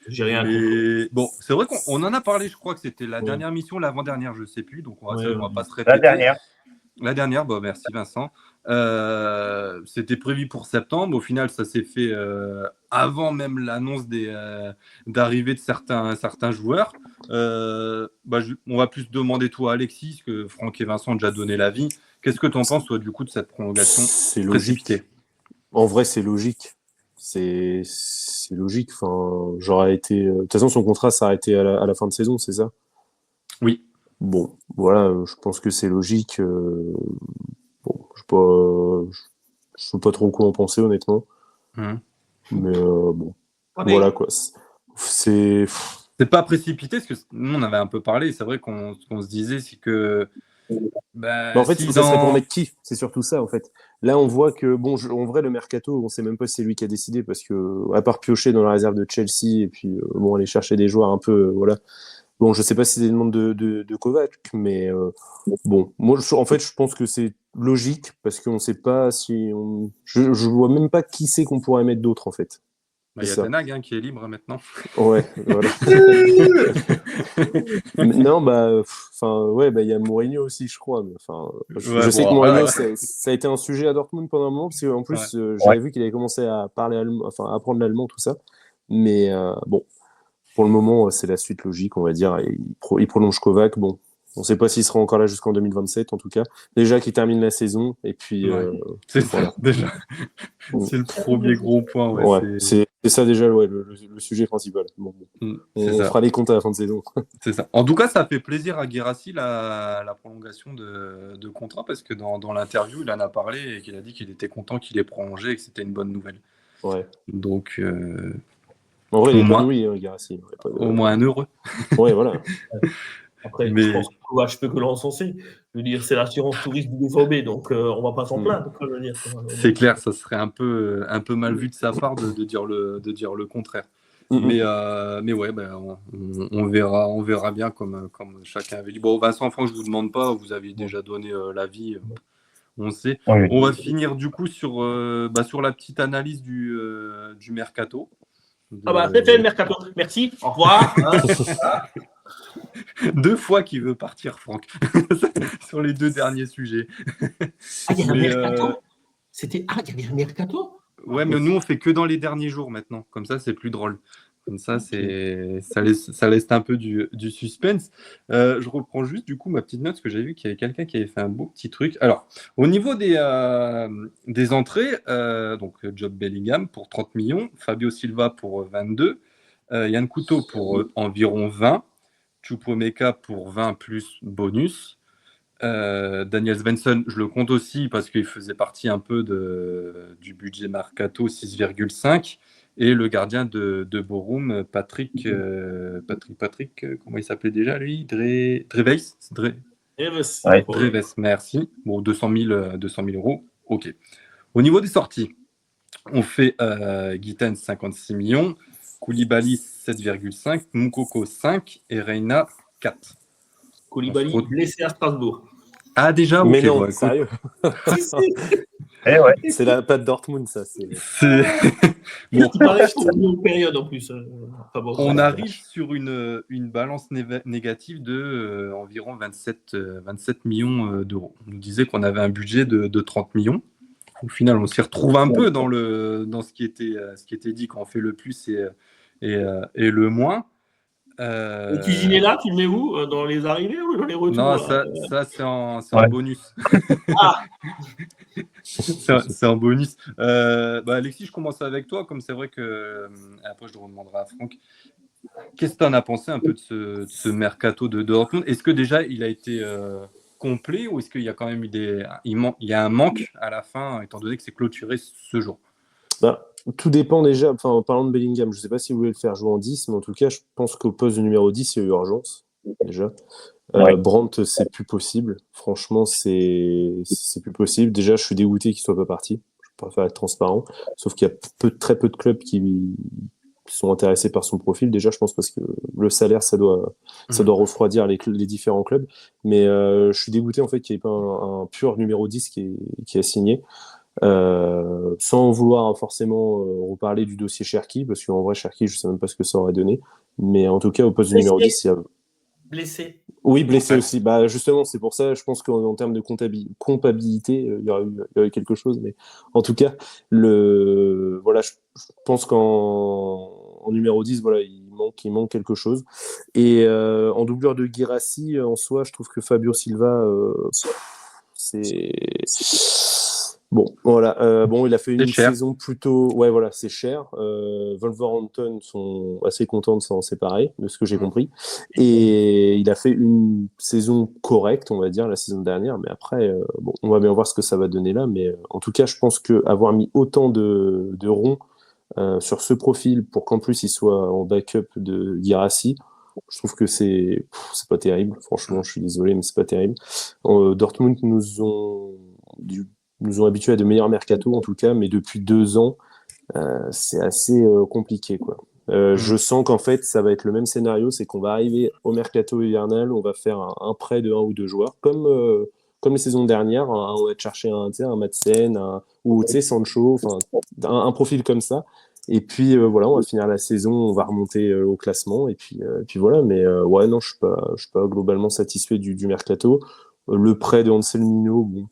J'ai rien compris. Bon, c'est vrai qu'on en a parlé, je crois que c'était la dernière mission, l'avant-dernière, je ne sais plus, donc on va pas se répéter. La dernière, merci Vincent. C'était prévu pour septembre. Au final, ça s'est fait avant même l'annonce d'arrivée de certains joueurs. On va plus demander toi, Alexis, parce que Franck et Vincent ont déjà donné l'avis. Qu'est-ce que tu en penses, toi, du coup, de cette prolongation C'est logique. précipitée? En vrai, c'est logique. C'est logique. Enfin, j'aurais été. De toute façon, son contrat s'arrêtait à la fin de saison, c'est ça? Oui. Bon, voilà, je pense que c'est logique. Bon, je sais pas trop quoi en penser, honnêtement. Mais bon, voilà quoi. C'est. C'est pas précipité, parce que nous, on avait un peu parlé. C'est vrai qu'on se disait, c'est que. En fait, ça serait pour mettre qui? C'est surtout ça, en fait. Là, on voit que, bon, en vrai, le mercato, on sait même pas si c'est lui qui a décidé, parce que, à part piocher dans la réserve de Chelsea, et puis, bon, aller chercher des joueurs un peu, voilà. Bon, je sais pas si c'est des demandes de Kovac, mais bon, moi, en fait, je pense que c'est logique, parce qu'on sait pas si je vois même pas qui c'est qu'on pourrait mettre d'autre, en fait. Il y a Tanag qui est libre maintenant. Ouais, voilà. Non, il y a Mourinho aussi, je crois. Mais, je sais que Mourinho, ça a été un sujet à Dortmund pendant un moment, parce qu'en plus, j'avais vu qu'il avait commencé à parler allemand, à apprendre l'allemand, tout ça. Mais bon, pour le moment, c'est la suite logique, on va dire. Il prolonge Kovac. Bon, on ne sait pas s'il sera encore là jusqu'en 2027, en tout cas. Déjà qu'il termine la saison, et puis. C'est ça, déjà. C'est le premier gros point. C'est ça déjà, le sujet principal. Bon, on fera les comptes à la fin de saison. C'est ça. En tout cas, ça fait plaisir à Guirassy la prolongation de contrat, parce que dans l'interview, il en a parlé et qu'il a dit qu'il était content qu'il ait prolongé et que c'était une bonne nouvelle. Ouais. Donc. En vrai, il est épanoui, Guirassy. Au moins un heureux. Ouais, voilà. Après, je pense que je peux que l'encenser. Je veux dire, c'est l'assurance touriste du BVB, donc on va pas s'en plaindre. C'est clair, ça serait un peu mal vu de sa part de dire le contraire. Mais ouais, on verra bien comme chacun avait dit. Bon, Vincent, Franck, je vous demande pas, vous aviez déjà donné l'avis, on sait. Oui. On va finir du coup sur la petite analyse du mercato. C'est fait le mercato. Merci, au revoir. 2 fois qu'il veut partir, Franck, sur les 2 derniers sujets. Il y a un mercato. Il y avait un mercato. Ouais, mais nous, on fait que dans les derniers jours maintenant. Comme ça, c'est plus drôle. Comme ça, ça laisse un peu du suspense. Je reprends juste, du coup, ma petite note, parce que j'ai vu qu'il y avait quelqu'un qui avait fait un beau petit truc. Alors, au niveau des entrées, donc Jude Bellingham pour 30 millions, Fabio Silva pour 22, Yann Couto pour environ 20, Choupo-Meka pour 20 plus bonus. Daniel Svensson, je le compte aussi parce qu'il faisait partie un peu du budget Mercato 6,5. Et le gardien de Bochum, Patrick, comment il s'appelait déjà lui? Dreves, merci. Bon, 200 000 euros. Ok. Au niveau des sorties, on fait Guitens 56 millions, Koulibaly 7,5, Moukoko 5 et Reina 4. Koulibaly blessé à Strasbourg. Ah, déjà, mais ok. non, Bon, sérieux. C'est la patte Dortmund, ça. Bon, il paraît sur une longue période en plus. On arrive sur une balance négative de environ 27 millions d'euros. On nous disait qu'on avait un budget de 30 millions. Au final, on s'y retrouve un peu dans ce qui était dit quand on fait le plus et le moins. Le cuisinier là, tu le mets où? Dans les arrivées ou dans les retours? Non, ça c'est en bonus. C'est en bonus. Alexis, je commence avec toi, comme c'est vrai que après je demanderai à Franck. Qu'est-ce que tu en as pensé un peu de ce mercato de Dortmund? Est-ce que déjà il a été complet ou est-ce qu'il y a quand même eu il y a un manque à la fin, étant donné que c'est clôturé ce jour? Tout dépend déjà, en parlant de Bellingham, je ne sais pas si vous voulez le faire jouer en 10, mais en tout cas, je pense qu'au poste de numéro 10, il y a eu urgence, déjà. Brandt, c'est plus possible. Franchement, c'est plus possible. Déjà, je suis dégoûté qu'il soit pas parti. Je préfère être transparent. Sauf qu'il y a très peu de clubs qui sont intéressés par son profil. Déjà, je pense parce que le salaire, ça doit refroidir les différents clubs. Mais je suis dégoûté en fait qu'il n'y ait pas un pur numéro 10 qui a signé. Sans vouloir forcément reparler du dossier Cherki, parce qu'en vrai, Cherki, je sais même pas ce que ça aurait donné. Mais en tout cas, au poste de numéro 10, il y a... Blessé. Oui, blessé aussi. Justement, c'est pour ça, je pense qu'en termes de comptabilité, il y aurait eu quelque chose. Mais en tout cas, je pense qu'en numéro 10, il manque quelque chose. Et en doubleur de Guirassy, en soi, je trouve que Fabio Silva, Bon, voilà. Bon, il a fait une cher. saison plutôt. Ouais, voilà, c'est cher. Wolverhampton sont assez contents de s'en séparer, de ce que j'ai compris. Et il a fait une saison correcte, on va dire, la saison dernière. Mais après, bon, on va bien voir ce que ça va donner là. Mais en tout cas, je pense qu'avoir mis autant de ronds sur ce profil pour qu'en plus il soit en backup de Guirassy, je trouve que c'est pas terrible. Franchement, je suis désolé, mais c'est pas terrible. Dortmund nous ont habitués à de meilleurs mercato en tout cas, mais depuis 2 ans, c'est assez compliqué quoi. Je sens qu'en fait, ça va être le même scénario, c'est qu'on va arriver au mercato hivernal, on va faire un prêt de 1 ou 2 joueurs, comme les saisons dernières, on va chercher un Madsen, ou Sancho, enfin un profil comme ça. Et puis voilà, on va finir la saison, on va remonter au classement, et puis voilà. Mais ouais, non, je suis pas globalement satisfait du mercato. Le prêt de Anselmino, bon,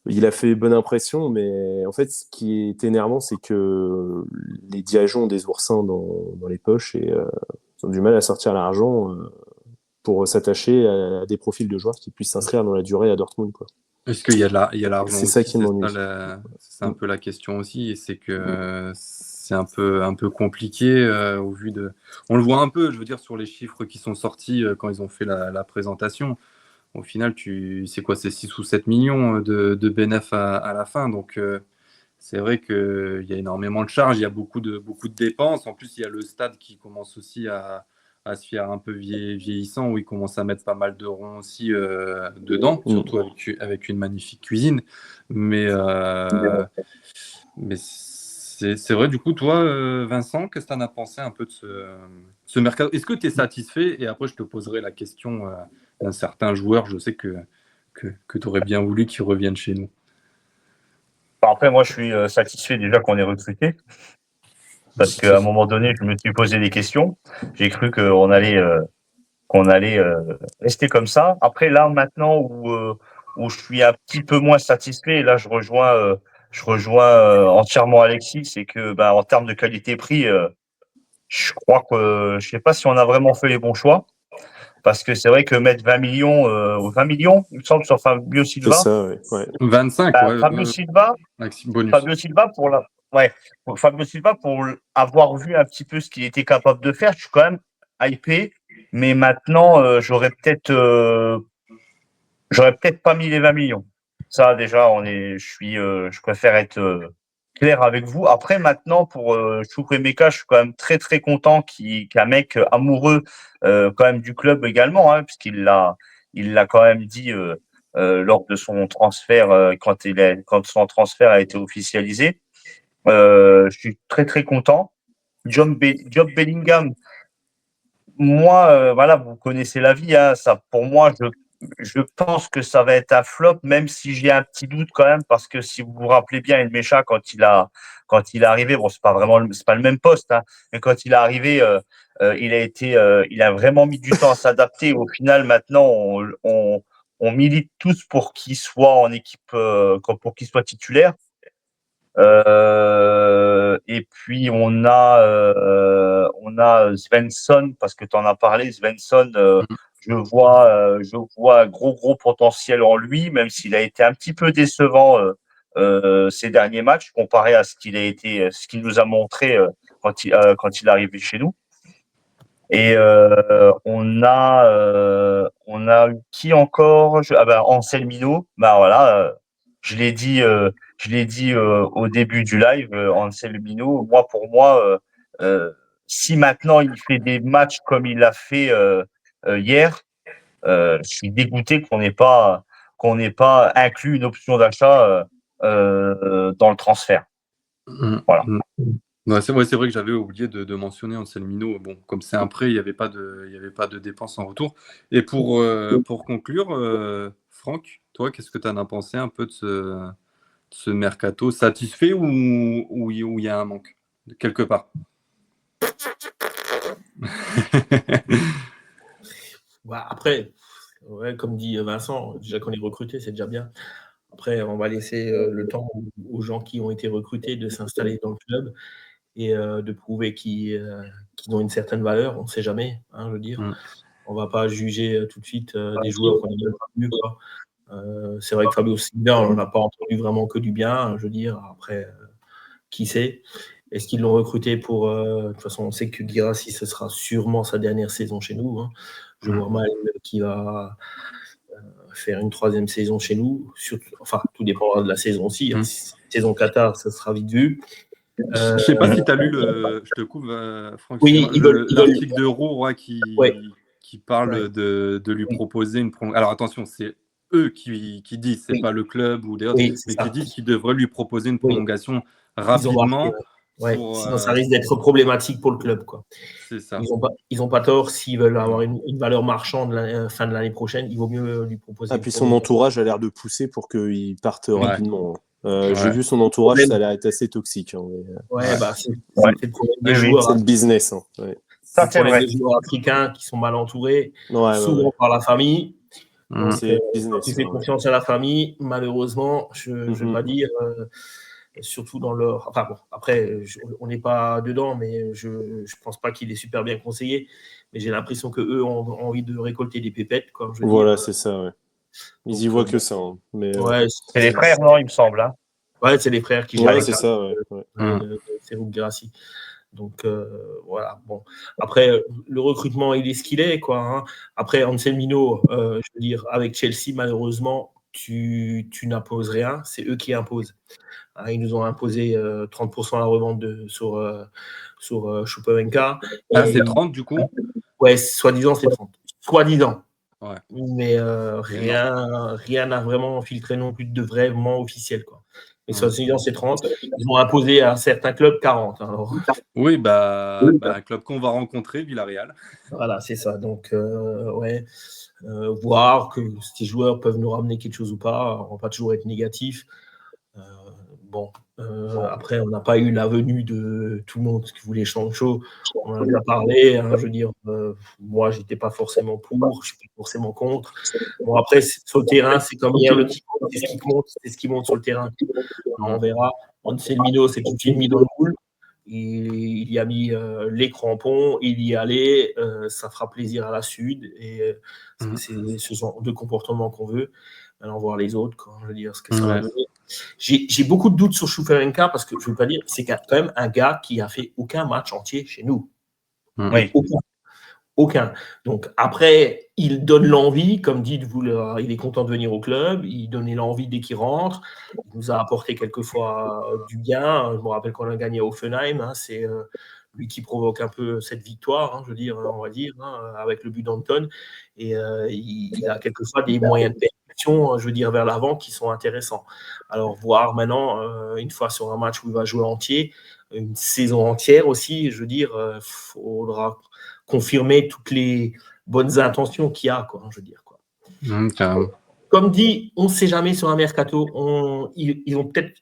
il a fait bonne impression, mais en fait, ce qui est énervant, c'est que les dirigeants ont des oursins dans les poches et ils ont du mal à sortir l'argent pour s'attacher à des profils de joueurs qui puissent s'inscrire dans la durée à Dortmund, quoi. Est-ce qu'il y a l'argent C'est aussi, ça qui m'ennuie. c'est un peu la question aussi, et c'est que c'est un peu compliqué au vu de. On le voit un peu, je veux dire, sur les chiffres qui sont sortis quand ils ont fait la présentation. Au final, c'est quoi, c'est 6 ou 7 millions de bénéfices à la fin. Donc, c'est vrai qu'il y a énormément de charges, il y a beaucoup de dépenses. En plus, il y a le stade qui commence aussi à se faire un peu vieillissant, où il commence à mettre pas mal de ronds aussi dedans, surtout avec une magnifique cuisine. Mais c'est vrai, du coup, toi, Vincent, qu'est-ce que tu en as pensé un peu de ce mercato? Est-ce que tu es satisfait? Et après, je te poserai la question d'un certain joueur, je sais que tu aurais bien voulu qu'il revienne chez nous. Après, moi, je suis satisfait déjà qu'on ait recruté. Parce qu'à un moment donné, je me suis posé des questions. J'ai cru qu'on allait rester comme ça. Après, là, maintenant où je suis un petit peu moins satisfait, et là, je rejoins entièrement Alexis, c'est que, en termes de qualité-prix, je crois que, je sais pas si on a vraiment fait les bons choix. Parce que c'est vrai que mettre 20 millions, 20 millions, il me semble, sur Fabio C'est Silva. ça, ouais. 25, ouais. Fabio Silva, bonus. Fabio Silva Fabio Silva, pour avoir vu un petit peu ce qu'il était capable de faire, je suis quand même hypé. Mais maintenant, j'aurais peut-être pas mis les 20 millions. Ça, déjà, je préfère être clair avec vous. Après, maintenant, pour Chukwuemeka, je suis quand même très, très content qu'un mec amoureux quand même du club également, hein, puisqu'il l'a quand même dit lors de son transfert, quand son transfert a été officialisé. Je suis très, très content. Job Bellingham, moi, voilà, vous connaissez la vie, hein, ça, pour moi, je pense que ça va être un flop, même si j'ai un petit doute quand même, parce que si vous vous rappelez bien, Elmecha, quand il est arrivé, bon, c'est pas le même poste, hein, mais quand il est arrivé, il a vraiment mis du temps à s'adapter. Au final, maintenant, on milite tous pour qu'il soit en équipe, pour qu'il soit titulaire. Et puis on a Svensson, parce que tu en as parlé. Svensson, je vois un gros potentiel en lui, même s'il a été un petit peu décevant ces derniers matchs comparé à ce qu'il nous a montré quand il est arrivé chez nous. Et on a eu qui encore? Anselmino. Voilà, je l'ai dit, au début du live. Anselmino, pour moi, si maintenant il fait des matchs comme il l'a fait hier, je suis dégoûté qu'on n'ait pas inclus une option d'achat dans le transfert. Voilà. Ouais, c'est vrai que j'avais oublié de mentionner Anselmino. Bon, comme c'est un prêt, il n'y avait pas de dépenses en retour. Et pour conclure, Franck, toi, qu'est-ce que tu en as pensé un peu de ce mercato? Satisfait ou il y a un manque quelque part? Après, ouais, comme dit Vincent, déjà qu'on est recruté, c'est déjà bien. Après, on va laisser le temps aux gens qui ont été recrutés de s'installer dans le club et de prouver qu'ils ont une certaine valeur. On ne sait jamais, hein, je veux dire. On ne va pas juger tout de suite des joueurs qu'on n'a même pas vus, quoi. C'est vrai que Fabio Silva, on n'a pas entendu vraiment que du bien, je veux dire. Après, qui sait? Est-ce qu'ils l'ont recruté pour... de toute façon, on sait que Guirassy, ce sera sûrement sa dernière saison chez nous. Hein. Je vois mal qui va faire une 3e saison chez nous. Enfin, tout dépendra de la saison aussi. Hein. Si saison Qatar, ça sera vite vu. Je ne sais pas si tu as lu je te couvre, Franck, oui, l'article de Roux qui parle de lui proposer une prolongation. Alors attention, c'est eux qui disent, c'est pas le club ou des autres, mais qui disent qu'ils devraient lui proposer une prolongation rapidement. Sinon, ça risque d'être problématique pour le club, quoi. C'est ça. Ils ont pas tort. S'ils veulent avoir une valeur marchande fin de l'année prochaine, il vaut mieux lui proposer. Ah, puis son entourage a l'air de pousser pour qu'il parte rapidement. J'ai vu son entourage, ça a l'air d'être assez toxique. Hein, c'est le problème des joueurs. C'est le business. Hein, ça, c'est vrai. Des joueurs africains qui sont mal entourés, souvent par la famille. C'est business. Tu fais confiance à la famille. Malheureusement, je ne vais pas dire... surtout dans leur... Enfin bon, après, on n'est pas dedans, mais je ne pense pas qu'il est super bien conseillé. Mais j'ai l'impression qu'eux ont envie de récolter des pépettes. Quoi, c'est ça, ouais. Ils y voient que ça. Hein. Mais, c'est les frères, non, il me semble. Hein. Ouais, c'est les frères qui c'est ça, c'est Roux Guirassy. Donc, voilà. Bon. Après, le recrutement, il est ce qu'il est, quoi. Hein. Après, Anselmino, je veux dire, avec Chelsea, malheureusement, tu n'imposes rien. C'est eux qui imposent. Ils nous ont imposé 30% à la revente sur Choupo-Moting. C'est 30 du coup? Ouais, soi-disant, c'est 30. Soi-disant. Ouais. Mais rien n'a vraiment filtré non plus de vraiment officiel, quoi. Mais soi-disant, c'est 30. Ils ont imposé à certains clubs 40. Alors. Oui, un club qu'on va rencontrer, Villarreal. Voilà, c'est ça. Donc, voir que ces joueurs peuvent nous ramener quelque chose ou pas. On ne va pas toujours être négatif. Après, on n'a pas eu la venue de tout le monde qui voulait Sancho. On en a déjà parlé. Hein, je veux dire, moi, je n'étais pas forcément pour, je ne suis pas forcément contre. Bon, après, sur le terrain, c'est comme hier, c'est ce qui monte sur le terrain. On verra. Anselmino, c'est tout de suite mis dans le moule. Il y a mis les crampons, il y allait, ça fera plaisir à la Sud. Et c'est ce genre de comportement qu'on veut. Allons voir les autres, quoi. Je veux dire, ce que ça va donner. J'ai beaucoup de doutes sur Choupo-Moting parce que je ne veux pas dire, c'est quand même un gars qui a fait aucun match entier chez nous. Oui. Aucun. Donc après, il donne l'envie, comme dit, il est content de venir au club, il donnait l'envie dès qu'il rentre, il nous a apporté quelquefois du bien. Je me rappelle qu'on a gagné à Offenheim, hein, c'est lui qui provoque un peu cette victoire, hein, je veux dire, on va dire, hein, avec le but d'Anton. Et il a quelquefois des moyens de percussion, je veux dire, vers l'avant qui sont intéressants. Alors voir maintenant, une fois sur un match où il va jouer entier, une saison entière aussi, je veux dire, il faudra confirmer toutes les bonnes intentions qu'il y a, quoi, je veux dire, quoi. Comme dit, on ne sait jamais sur un mercato, ils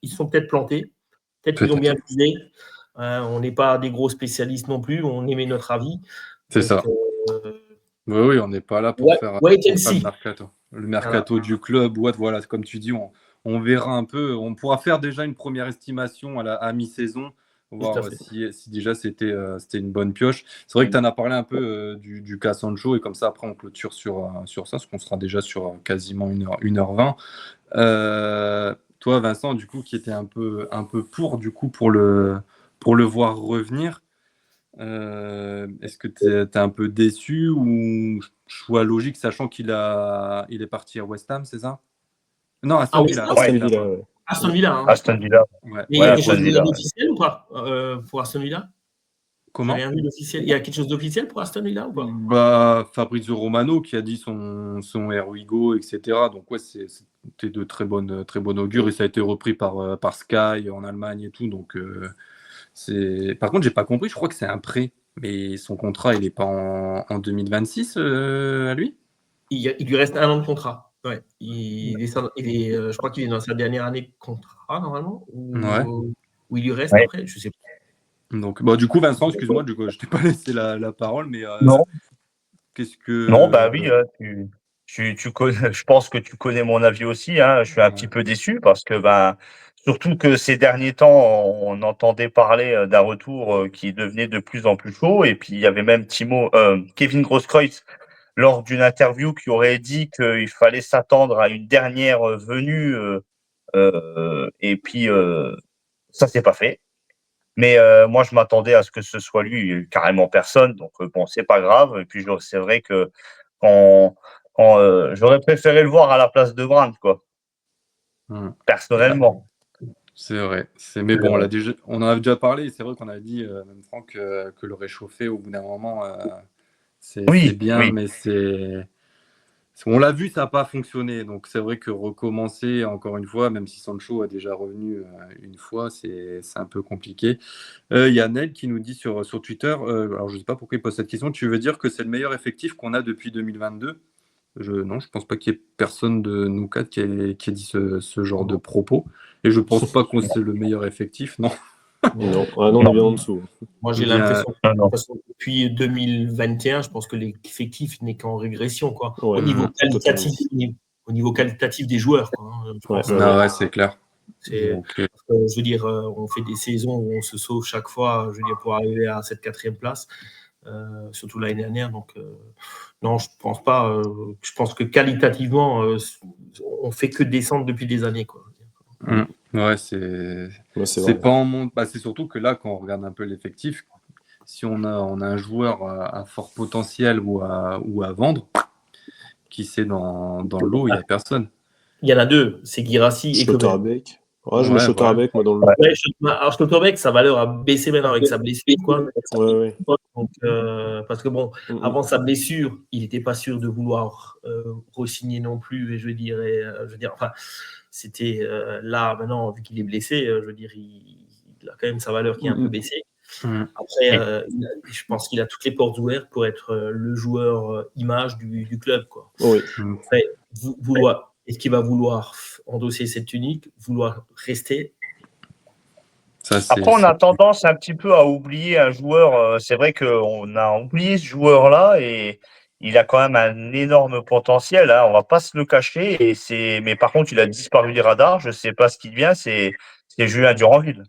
sont peut-être plantés, peut-être qu'ils ont bien visé. On n'est pas des gros spécialistes non plus, on émet notre avis. C'est ça. Oui, on n'est pas là pour faire le mercato du club. Voilà, comme tu dis, on verra un peu. On pourra faire déjà une première estimation à mi-saison, voir si déjà c'était une bonne pioche. C'est vrai que tu en as parlé un peu du cas Sancho, et comme ça, après, on clôture sur ça, parce qu'on sera déjà sur quasiment 1h20. Toi, Vincent, du coup, qui était un peu pour le voir revenir, est-ce que tu es un peu déçu ou choix logique, sachant qu'il est parti à West Ham, c'est ça? Non, Aston Villa. Aston Villa. Hein. Aston Villa. Ouais. Mais il y a quelque chose d'officiel ou pas pour Aston Villa? Comment? Rien vu d'officiel. Il y a quelque chose d'officiel pour Aston Villa ou pas? Fabrizio Romano qui a dit son Erwigo, etc. Donc ouais, c'était de très bonne augure, et ça a été repris par Sky en Allemagne et tout. Donc par contre, j'ai pas compris. Je crois que c'est un prêt, mais son contrat, il n'est pas en 2026 à lui. Il lui reste 1 an de contrat. Ouais. Je crois qu'il est dans sa dernière année de contrat normalement. Ou il lui reste après, je sais pas. Donc, du coup, Vincent, excuse-moi, je t'ai pas laissé la parole, mais non. Qu'est-ce que... Non, oui, tu connais, je pense que tu connais mon avis aussi. Hein, je suis un petit peu déçu parce que, surtout que ces derniers temps, on entendait parler d'un retour qui devenait de plus en plus chaud. Et puis, il y avait même Kevin Grosskreutz lors d'une interview qui aurait dit qu'il fallait s'attendre à une dernière venue et puis ça s'est pas fait. Mais moi, je m'attendais à ce que ce soit lui. Il y a eu carrément personne, donc bon, c'est pas grave. Et puis c'est vrai que quand, j'aurais préféré le voir à la place de Brandt, quoi. Personnellement. C'est vrai. Mais bon, on en a déjà parlé. C'est vrai qu'on a dit, même Franck, que le réchauffer au bout d'un moment, c'est bien, mais on l'a vu, ça n'a pas fonctionné. Donc c'est vrai que recommencer encore une fois, même si Sancho a déjà revenu une fois, c'est un peu compliqué. Il y a Nel qui nous dit sur Twitter, alors je ne sais pas pourquoi il pose cette question, tu veux dire que c'est le meilleur effectif qu'on a depuis 2022 ? Non, je ne pense pas qu'il y ait personne de nous quatre qui ait dit ce genre de propos. Et je ne pense pas qu'on c'est le meilleur effectif, non. Non, on est bien en dessous. Moi, j'ai l'impression que depuis 2021, je pense que l'effectif n'est qu'en régression, quoi. Ouais, Au niveau qualitatif des joueurs, quoi. Ouais, c'est clair. Donc, je veux dire, on fait des saisons où on se sauve chaque fois, je veux dire, pour arriver à cette 4e place, surtout l'année dernière. Donc, non, je pense pas. Je pense que qualitativement, on fait que descendre depuis des années, quoi. Ouais, c'est pas en monte. C'est surtout que là, quand on regarde un peu l'effectif, si on a un joueur à fort potentiel ou à vendre, qui c'est dans le lot, il n'y a personne. Il y en a deux, c'est Guirassy et Schlotterbeck. Ouais, je mets Schlotterbeck, moi, dans le lot. Alors, Schlotterbeck, sa valeur a baissé maintenant avec sa blessure, quoi. Ouais. Donc, parce que bon, avant sa blessure, il n'était pas sûr de vouloir re-signer non plus. Et je veux dire, enfin, c'était là maintenant, vu qu'il est blessé, je veux dire, il a quand même sa valeur qui est un peu baissée. Après, je pense qu'il a toutes les portes ouvertes pour être le joueur image du club, quoi. Oui. Après, est-ce qu'il va vouloir endosser cette tunique, vouloir rester? Après, on a tendance un petit peu à oublier un joueur. C'est vrai qu'on a oublié ce joueur-là et il a quand même un énorme potentiel. Hein, on va pas se le cacher. Mais par contre, il a disparu des radars. Je sais pas ce qu'il devient. C'est Julien Duranville.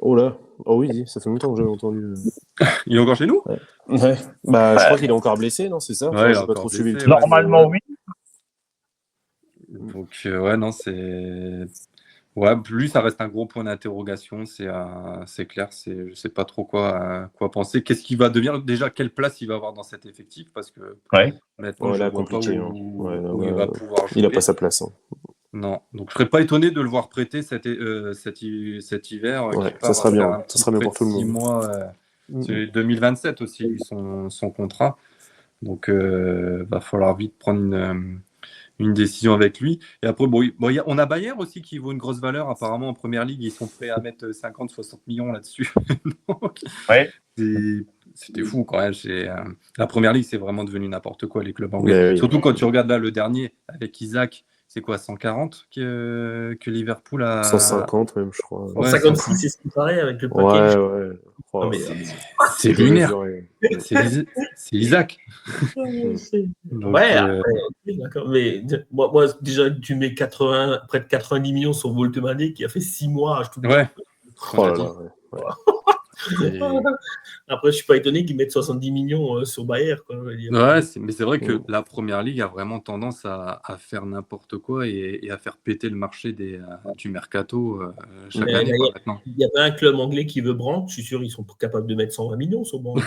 Oh là. Oh oui, ça fait longtemps que j'avais entendu. Il est encore chez nous ? Ouais. Je crois qu'il est encore blessé, non, c'est ça ? Ouais, j'ai pas trop suivi le truc. Normalement, oui. Donc, non, c'est. Ouais, lui, ça reste un gros point d'interrogation. C'est clair. Je sais pas trop quoi penser. Qu'est-ce qu'il va devenir ? Déjà, quelle place il va avoir dans cet effectif ? Parce que maintenant, je ne vois pas où il va pouvoir jouer. Il n'a pas sa place. Hein. Non. Donc, je serais pas étonné de le voir prêter cet hiver. Ça sera bien. Ça sera bien pour tout le monde. 6 mois. C'est 2027 aussi, lui, son contrat. Donc, va falloir vite prendre une décision avec lui. Et après, on a Bayer aussi qui vaut une grosse valeur. Apparemment, en première ligue, ils sont prêts à mettre 50-60 millions là-dessus. Donc, c'était fou quand même. La première ligue, c'est vraiment devenu n'importe quoi, les clubs anglais. Surtout quand tu regardes là le dernier avec Isaac. C'est quoi, 140 que Liverpool a... 150 même, je crois. 156, c'est ce qui paraît avec le package. Ouais. Oh, c'est lunaire. C'est Isaac. Donc, après, d'accord. Mais moi, déjà, tu mets près de 90 millions sur Voltemade qui a fait 6 mois. Après, je suis pas étonné qu'ils mettent 70 millions sur Bayer. Quoi, mais c'est vrai que la première ligue a vraiment tendance à faire n'importe quoi et à faire péter le marché du mercato chaque année. Il y avait un club anglais qui veut Brandt. Je suis sûr qu'ils sont capables de mettre 120 millions sur Brandt.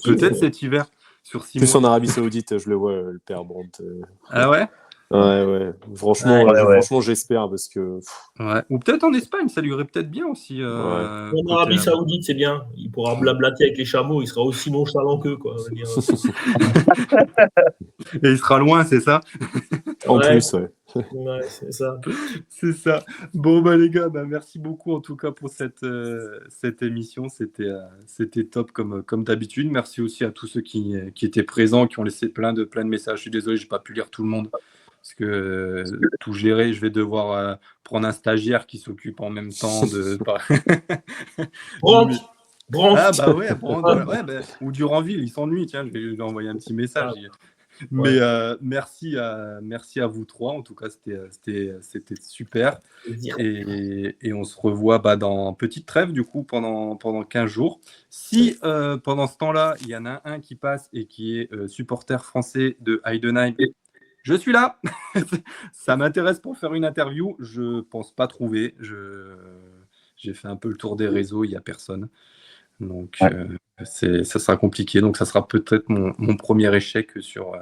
Peut-être cet hiver. Sur 6 mois. Plus en Arabie Saoudite, je le vois, le père Brandt. Ah ouais? Ouais. Franchement, j'espère parce que. Ouais. Ou peut-être en Espagne, ça lui irait peut-être bien aussi. En Arabie Saoudite, c'est bien. Il pourra blablater avec les chameaux. Il sera aussi nonchalant qu'eux, quoi. Et il sera loin, c'est ça? En plus, ouais. Ouais, c'est ça. C'est ça. Bon, les gars, merci beaucoup en tout cas pour cette émission. C'était top comme d'habitude. Merci aussi à tous ceux qui étaient présents, qui ont laissé plein de messages. Je suis désolé, je n'ai pas pu lire tout le monde. Parce que tout gérer, je vais devoir prendre un stagiaire qui s'occupe en même temps de. Brandt. Ah bah ouais, ou Duranville, il s'ennuie. Tiens, je vais lui envoyer un petit message. Mais merci à vous trois. En tout cas, c'était super. Et on se revoit dans petite trêve, du coup, pendant 15 jours. Si pendant ce temps-là, il y en a un qui passe et qui est supporter français de Heidenheim, je suis là. Ça m'intéresse pour faire une interview. Je pense pas trouver. J'ai fait un peu le tour des réseaux, il n'y a personne. Donc, ça sera compliqué. Donc, ça sera peut-être mon premier échec sur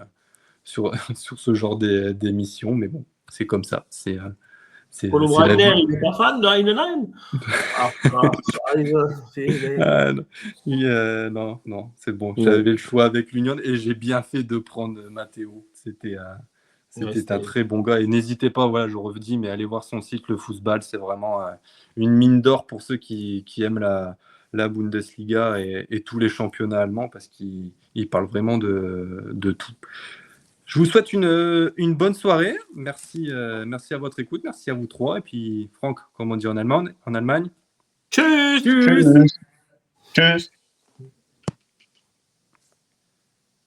ce genre d'émission. Mais bon, c'est comme ça. Polo Wagner, il n'est pas fan de Heidenheim. Non, c'est bon. J'avais le choix avec l'Union et j'ai bien fait de prendre Matteo. C'était un très bon gars. Et n'hésitez pas, voilà, je redis, mais allez voir son site, le Fußball. C'est vraiment une mine d'or pour ceux qui aiment la Bundesliga et tous les championnats allemands parce qu'il parle vraiment de tout. Je vous souhaite une bonne soirée. Merci à votre écoute. Merci à vous trois. Et puis, Franck, comme on dit en Allemagne. Tschüss. Tschüss. Tschüss.